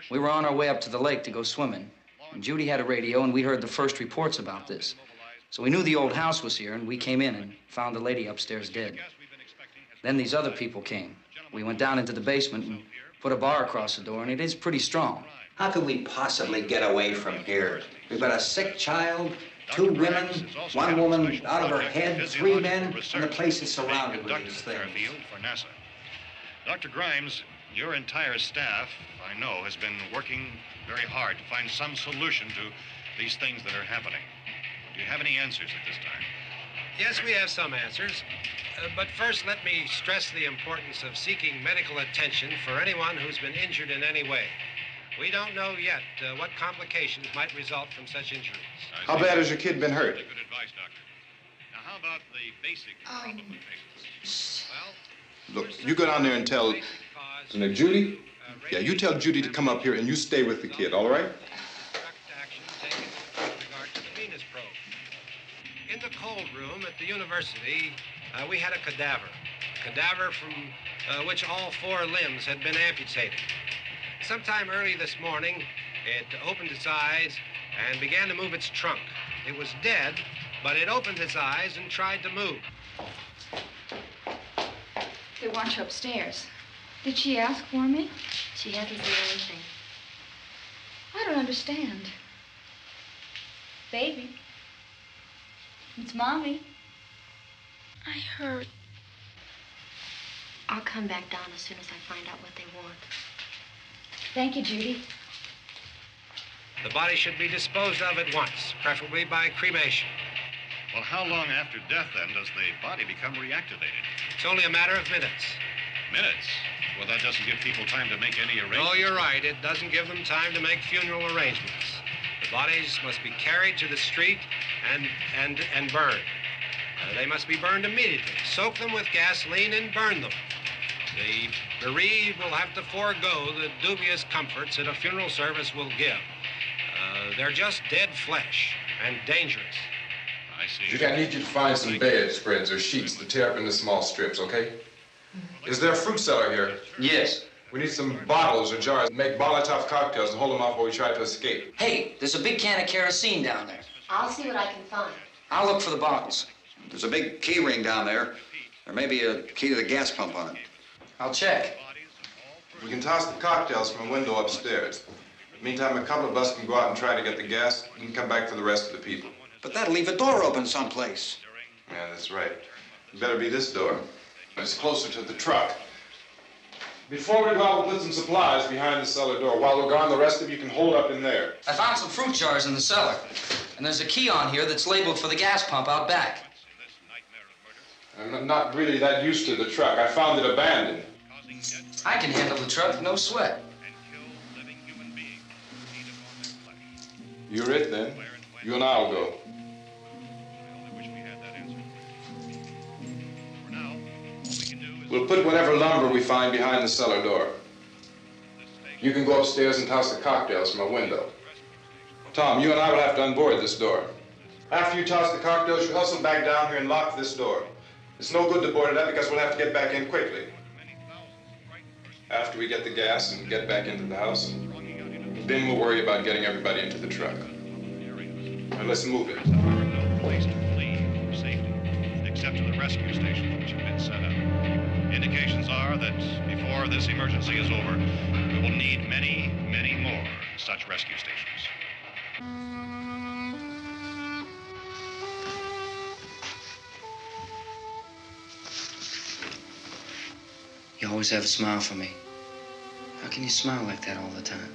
We were on our way up to the lake to go swimming. And Judy had a radio, and we heard the first reports about this. So we knew the old house was here, and we came in and found the lady upstairs dead. Then these other people came. We went down into the basement and put a bar across the door, and it is pretty strong. How could we possibly get away from here? We've got a sick child, 2 women, 1 woman out of her head, 3 men, and the place is surrounded with these things. For NASA. Dr. Grimes, your entire staff, I know, has been working very hard to find some solution to these things that are happening. Do you have any answers at this time? Yes, we have some answers. But first, let me stress the importance of seeking medical attention for anyone who's been injured in any way. We don't know yet what complications might result from such injuries. How bad has your kid been hurt? Good advice, Doctor. Now, how about the basic problem of patients? Well, Look, you go down there and tell... Now, Judy? Yeah, you tell Judy to come up here and you stay with the kid, all right? In the cold room at the university, we had a cadaver from which all 4 limbs had been amputated. Sometime early this morning, it opened its eyes and began to move its trunk. It was dead, but it opened its eyes and tried to move. They want you upstairs. Did she ask for me? She hasn't said anything. I don't understand. Baby. It's Mommy. I heard. I'll come back down as soon as I find out what they want. Thank you, Judy. The body should be disposed of at once, preferably by cremation. Well, how long after death, then, does the body become reactivated? It's only a matter of minutes. Minutes? Well, that doesn't give people time to make any arrangements. Oh, you're right. It doesn't give them time to make funeral arrangements. The bodies must be carried to the street and burned. They must be burned immediately. Soak them with gasoline and burn them. The bereaved will have to forego the dubious comforts that a funeral service will give. They're just dead flesh and dangerous. I see. Judy, I need you to find some bedspreads or sheets to tear up into small strips, okay? Is there a fruit cellar here? Yes. We need some bottles or jars to make Molotov cocktails and hold them off while we try to escape. Hey, there's a big can of kerosene down there. I'll see what I can find. I'll look for the bottles. There's a big key ring down there. There may be a key to the gas pump on it. I'll check. We can toss the cocktails from a window upstairs. Meantime, a couple of us can go out and try to get the gas and come back for the rest of the people. But that'll leave a door open someplace. Yeah, that's right. It better be this door. It's closer to the truck. Before we go out, we'll put some supplies behind the cellar door. While we're gone, the rest of you can hold up in there. I found some fruit jars in the cellar. And there's a key on here that's labeled for the gas pump out back. I'm not really that used to the truck. I found it abandoned. I can handle the truck, no sweat. You're it, then. You and I'll go. We'll put whatever lumber we find behind the cellar door. You can go upstairs and toss the cocktails from a window. Tom, you and I will have to unboard this door. After you toss the cocktails, you hustle back down here and lock this door. It's no good to board it up because we'll have to get back in quickly. After we get the gas and get back into the house, then we'll worry about getting everybody into the truck. Now let's move it. No place to flee for safety, except sent to the rescue stations which have been set up. Indications are that before this emergency is over, we will need many, many more such rescue stations. You always have a smile for me. How can you smile like that all the time?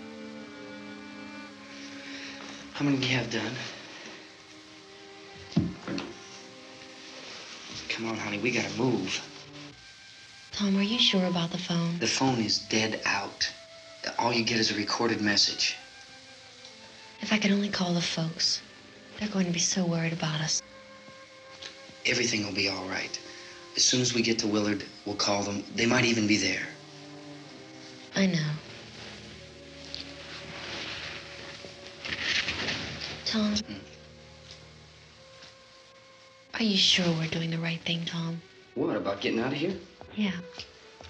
How many do you have done? Come on, honey, we gotta move. Tom, are you sure about the phone? The phone is dead out. All you get is a recorded message. If I could only call the folks. They're going to be so worried about us. Everything will be all right. As soon as we get to Willard, we'll call them. They might even be there. I know. Tom, are you sure we're doing the right thing, Tom? What, about getting out of here? Yeah.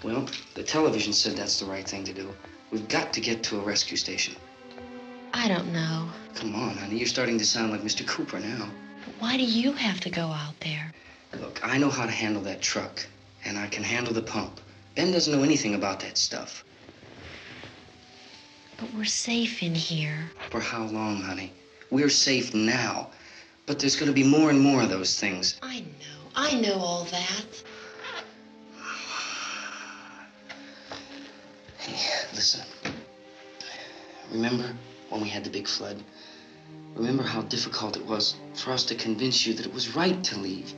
Well, the television said that's the right thing to do. We've got to get to a rescue station. I don't know. Come on, honey, you're starting to sound like Mr. Cooper now. But why do you have to go out there? Look, I know how to handle that truck, and I can handle the pump. Ben doesn't know anything about that stuff. But we're safe in here. For how long, honey? We're safe now. But there's going to be more and more of those things. I know all that. Hey, listen. Remember when we had the big flood? Remember how difficult it was for us to convince you that it was right to leave?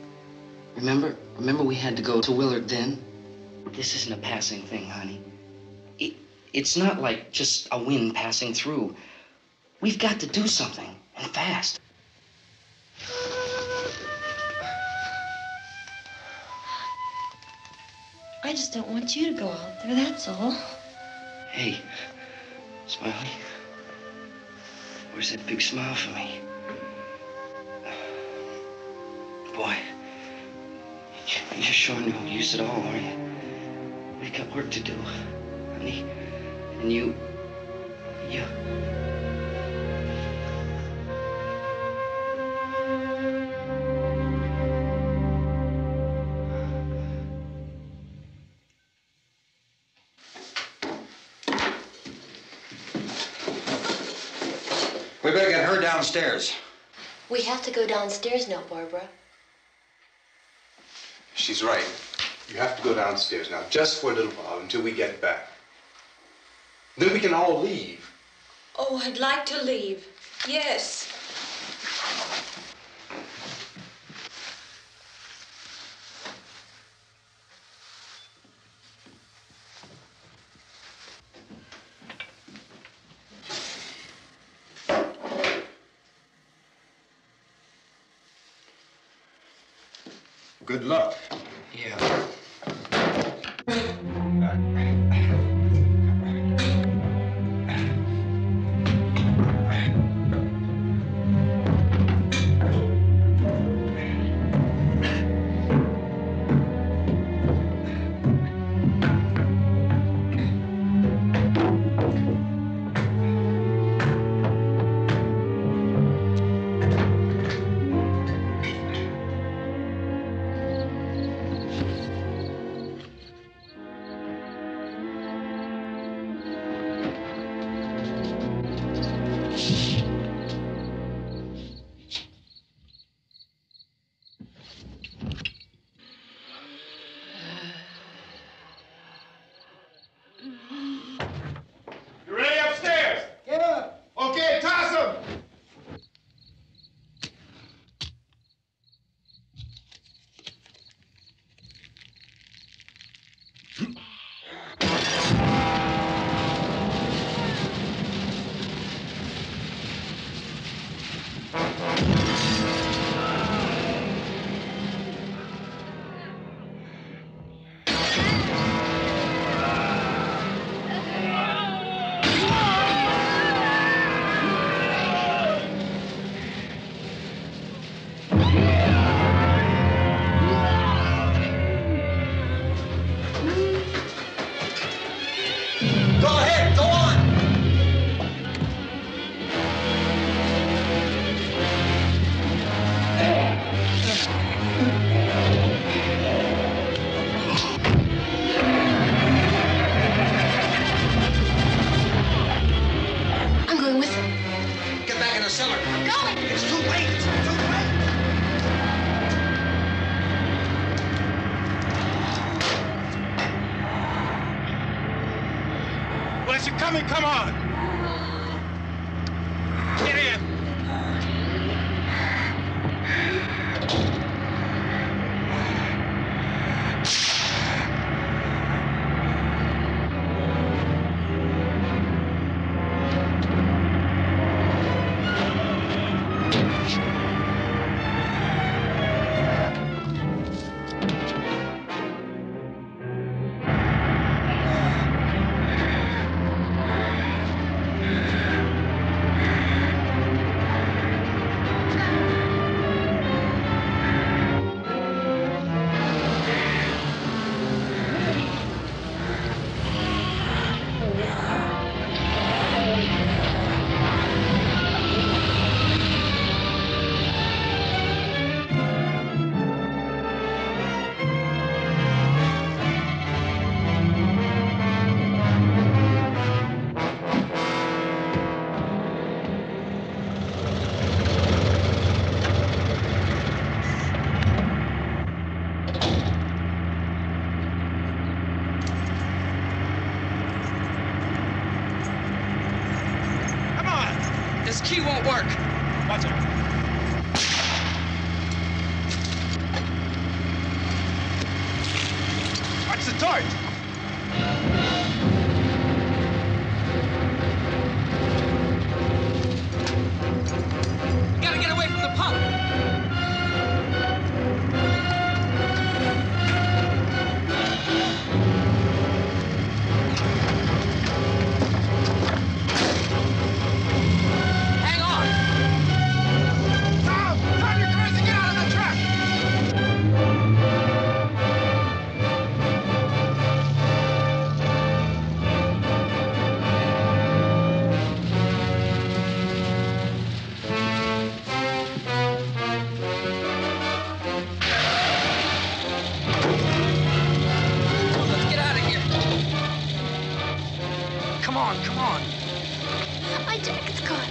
Remember we had to go to Willard then? This isn't a passing thing, honey. It's not like just a wind passing through. We've got to do something, and fast. I just don't want you to go out there, that's all. Hey, Smiley. Where's that big smile for me? Boy, you're showing no use at all, are you? We've got work to do, honey. And you... We better get her downstairs. We have to go downstairs now, Barbara. She's right. You have to go downstairs now, just for a little while, until we get back. Then we can all leave. Oh, I'd like to leave. Yes. Good luck. Yeah. you coming? Come on! Get in! This key won't work. Watch it. Watch the torch. Gotta get away from the pump. Come on. My jacket's caught.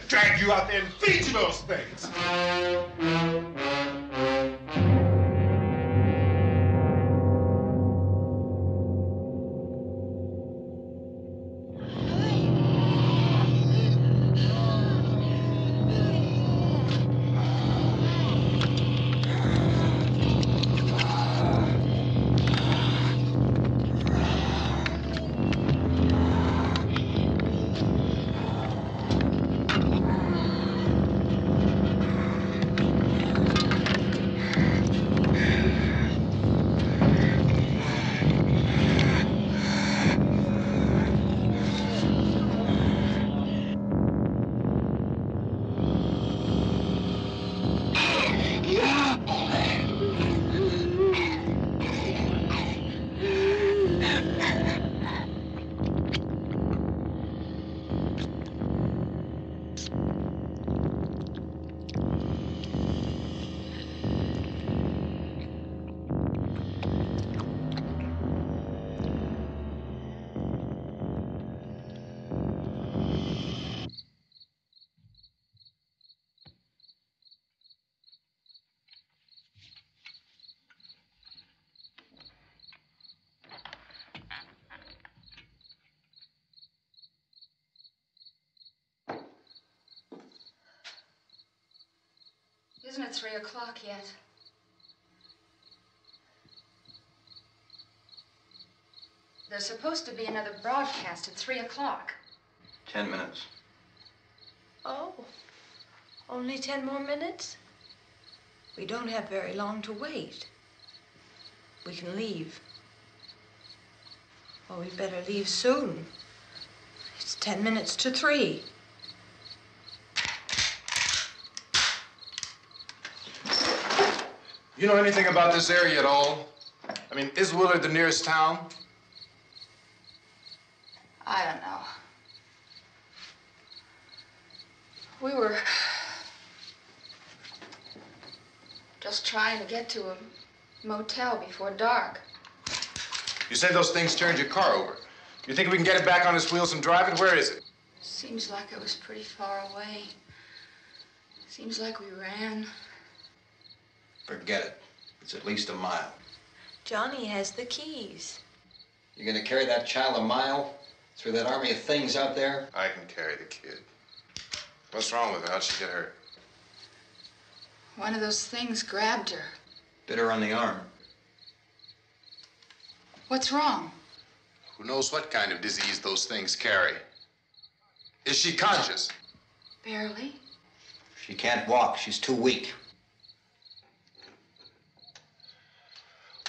Drag you out there and feed you those things. isn't at 3 o'clock yet. There's supposed to be another broadcast at 3 o'clock. 10 minutes. Oh, only 10 more minutes? We don't have very long to wait. We can leave. Well, we'd better leave soon. It's 10 minutes to 3. You know anything about this area at all? I mean, is Willard the nearest town? I don't know. We were just trying to get to a motel before dark. You say those things turned your car over. You think we can get it back on its wheels and drive it? Where is it? Seems like it was pretty far away. Seems like we ran. Forget it. It's at least a mile. Johnny has the keys. You're gonna carry that child a mile through that army of things out there? I can carry the kid. What's wrong with her? How'd she get hurt? One of those things grabbed her. Bit her on the arm. What's wrong? Who knows what kind of disease those things carry? Is she conscious? Barely. She can't walk. She's too weak.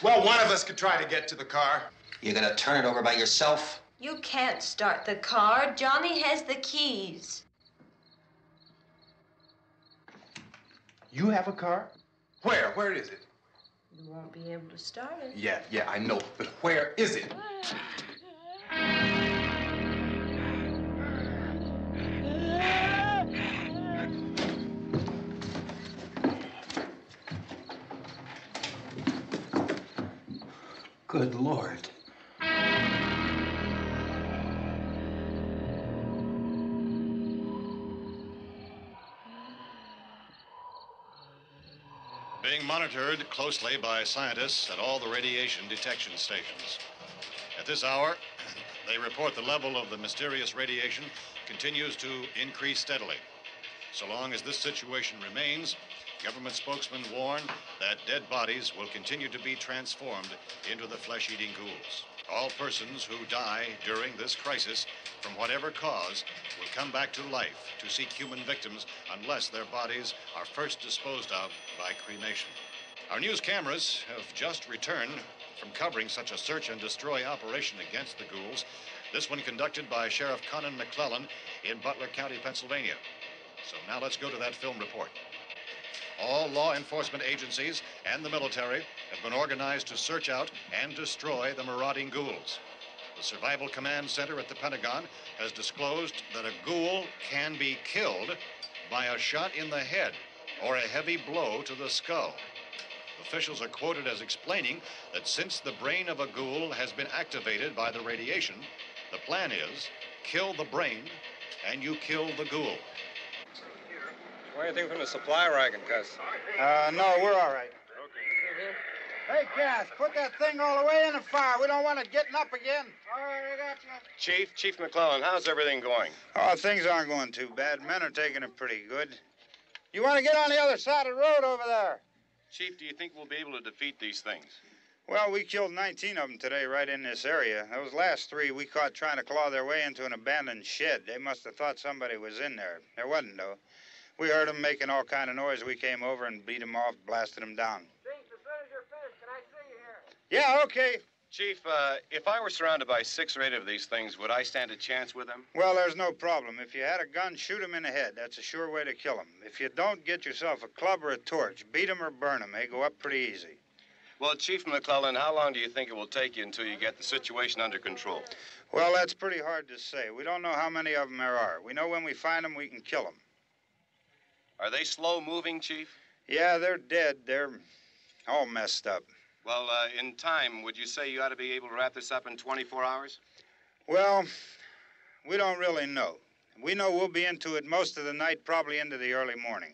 Well, one of us could try to get to the car. You gonna turn it over by yourself? You can't start the car. Johnny has the keys. You have a car? Where? Where is it? You won't be able to start it. Yeah, I know. But where is it? Good Lord. Being monitored closely by scientists at all the radiation detection stations. At this hour, they report the level of the mysterious radiation continues to increase steadily. So long as this situation remains, government spokesmen warn that dead bodies will continue to be transformed into the flesh-eating ghouls. All persons who die during this crisis, from whatever cause, will come back to life to seek human victims unless their bodies are first disposed of by cremation. Our news cameras have just returned from covering such a search and destroy operation against the ghouls, this one conducted by Sheriff Conan McClellan in Butler County, Pennsylvania. So now let's go to that film report. All law enforcement agencies and the military have been organized to search out and destroy the marauding ghouls. The Survival Command Center at the Pentagon has disclosed that a ghoul can be killed by a shot in the head or a heavy blow to the skull. Officials are quoted as explaining that since the brain of a ghoul has been activated by the radiation, the plan is kill the brain and you kill the ghoul. Anything from the supply wagon, Cuss? No, we're all right. Hey, Cass, put that thing all the way in the fire. We don't want it getting up again. All right, I got you. Chief McClellan, how's everything going? Oh, things aren't going too bad. Men are taking it pretty good. You want to get on the other side of the road over there? Chief, do you think we'll be able to defeat these things? Well, we killed 19 of them today right in this area. Those last 3 we caught trying to claw their way into an abandoned shed. They must have thought somebody was in there. There wasn't, though. We heard them making all kind of noise. We came over and beat them off, blasted them down. Chief, as soon as you're finished, can I see you here? Yeah, okay. Chief, if I were surrounded by 6 or 8 of these things, would I stand a chance with them? Well, there's no problem. If you had a gun, shoot them in the head. That's a sure way to kill them. If you don't, get yourself a club or a torch. Beat them or burn them. They go up pretty easy. Well, Chief McClellan, how long do you think it will take you until you get the situation under control? Well, that's pretty hard to say. We don't know how many of them there are. We know when we find them, we can kill them. Are they slow-moving, Chief? Yeah, they're dead. They're all messed up. Well, in time, would you say you ought to be able to wrap this up in 24 hours? Well, we don't really know. We know we'll be into it most of the night, probably into the early morning.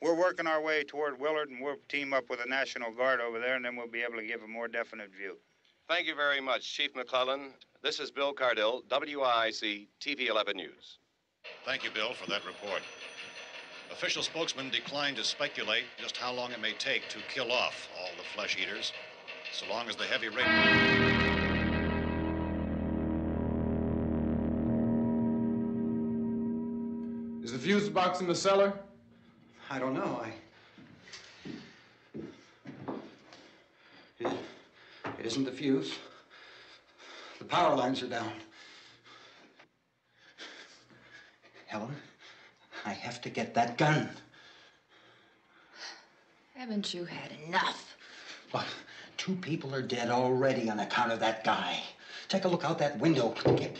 We're working our way toward Willard, and we'll team up with the National Guard over there, and then we'll be able to give a more definite view. Thank you very much, Chief McClellan. This is Bill Cardill, WIC TV 11 News. Thank you, Bill, for that report. Official spokesman declined to speculate just how long it may take to kill off all the flesh eaters, so long as the heavy rain... Is the fuse box in the cellar? I don't know. It isn't the fuse. The power lines are down. Helen, I have to get that gun. Haven't you had enough? Look, 2 people are dead already on account of that guy. Take a look out that window. Get...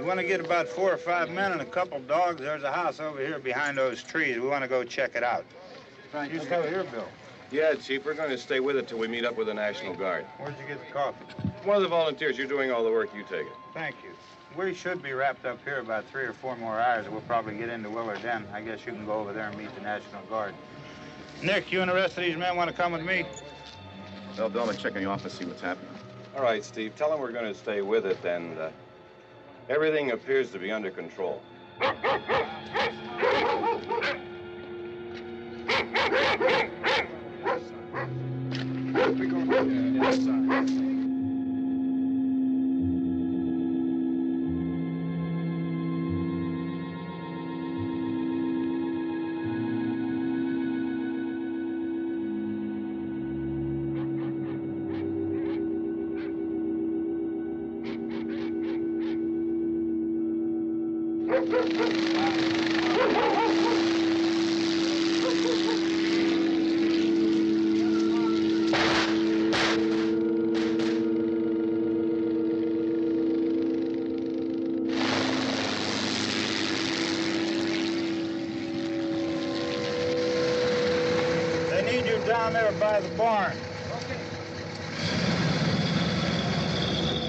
want to get about 4 or 5 men and a couple dogs. There's a house over here behind those trees. We want to go check it out. Right. You stay here, Bill. Yeah, Chief, we're going to stay with it till we meet up with the National Guard. Where'd you get the coffee? One of the volunteers. You're doing all the work. You take it. Thank you. We should be wrapped up here about 3 or 4 more hours. We'll probably get into Willard Den. I guess you can go over there and meet the National Guard. Nick, you and the rest of these men want to come with me? Well, Bill, check in the office, see what's happening. All right, Steve. Tell them we're going to stay with it, and everything appears to be under control. We go inside. Down there by the barn. Okay.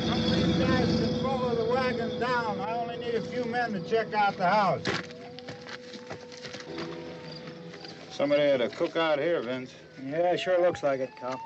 Some of these guys can follow the wagon down. I only need a few men to check out the house. Somebody had a cookout here, Vince. Yeah, sure looks like it, Cop.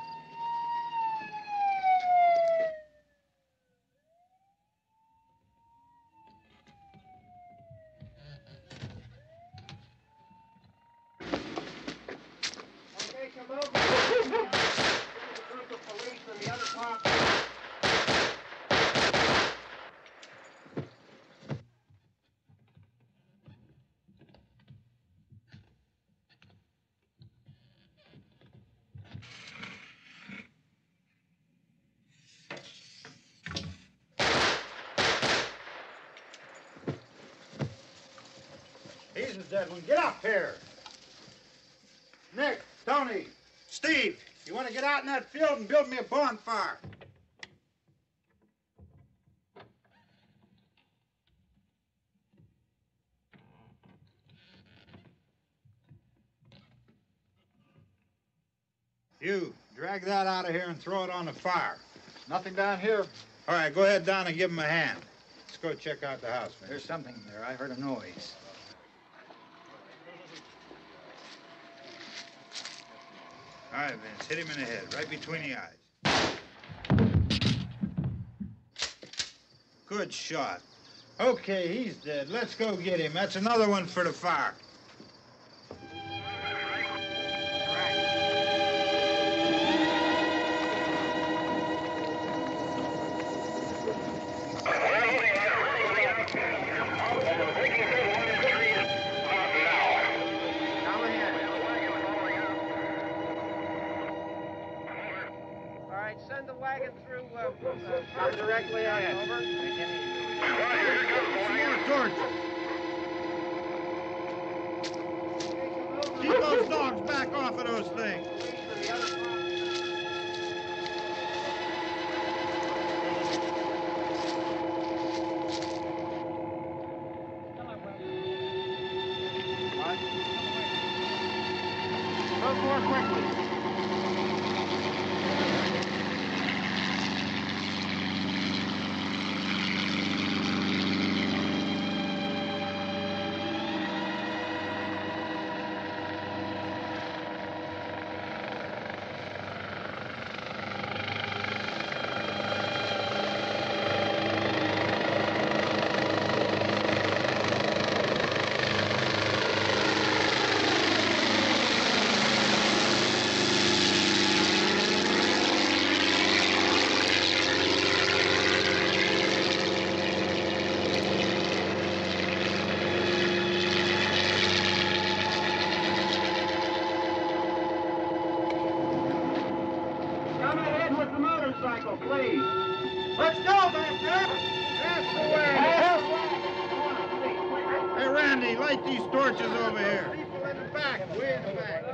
He's a dead one. Get up here. Nick, Tony, Steve, you want to get out in that field and build me a bonfire? You, drag that out of here and throw it on the fire. Nothing down here. All right, go ahead down and give him a hand. Let's go check out the house, man. There's something there. I heard a noise. All right, Vince, hit him in the head, right between the eyes. Good shot. Okay, he's dead. Let's go get him. That's another one for the fire. Send the wagon through directly on over. More torches. Keep those dogs back off of those things. Move more quickly. Please. Let's go back there. That's the way. Hey, Randy, light these torches over here. People in the back, way in the back.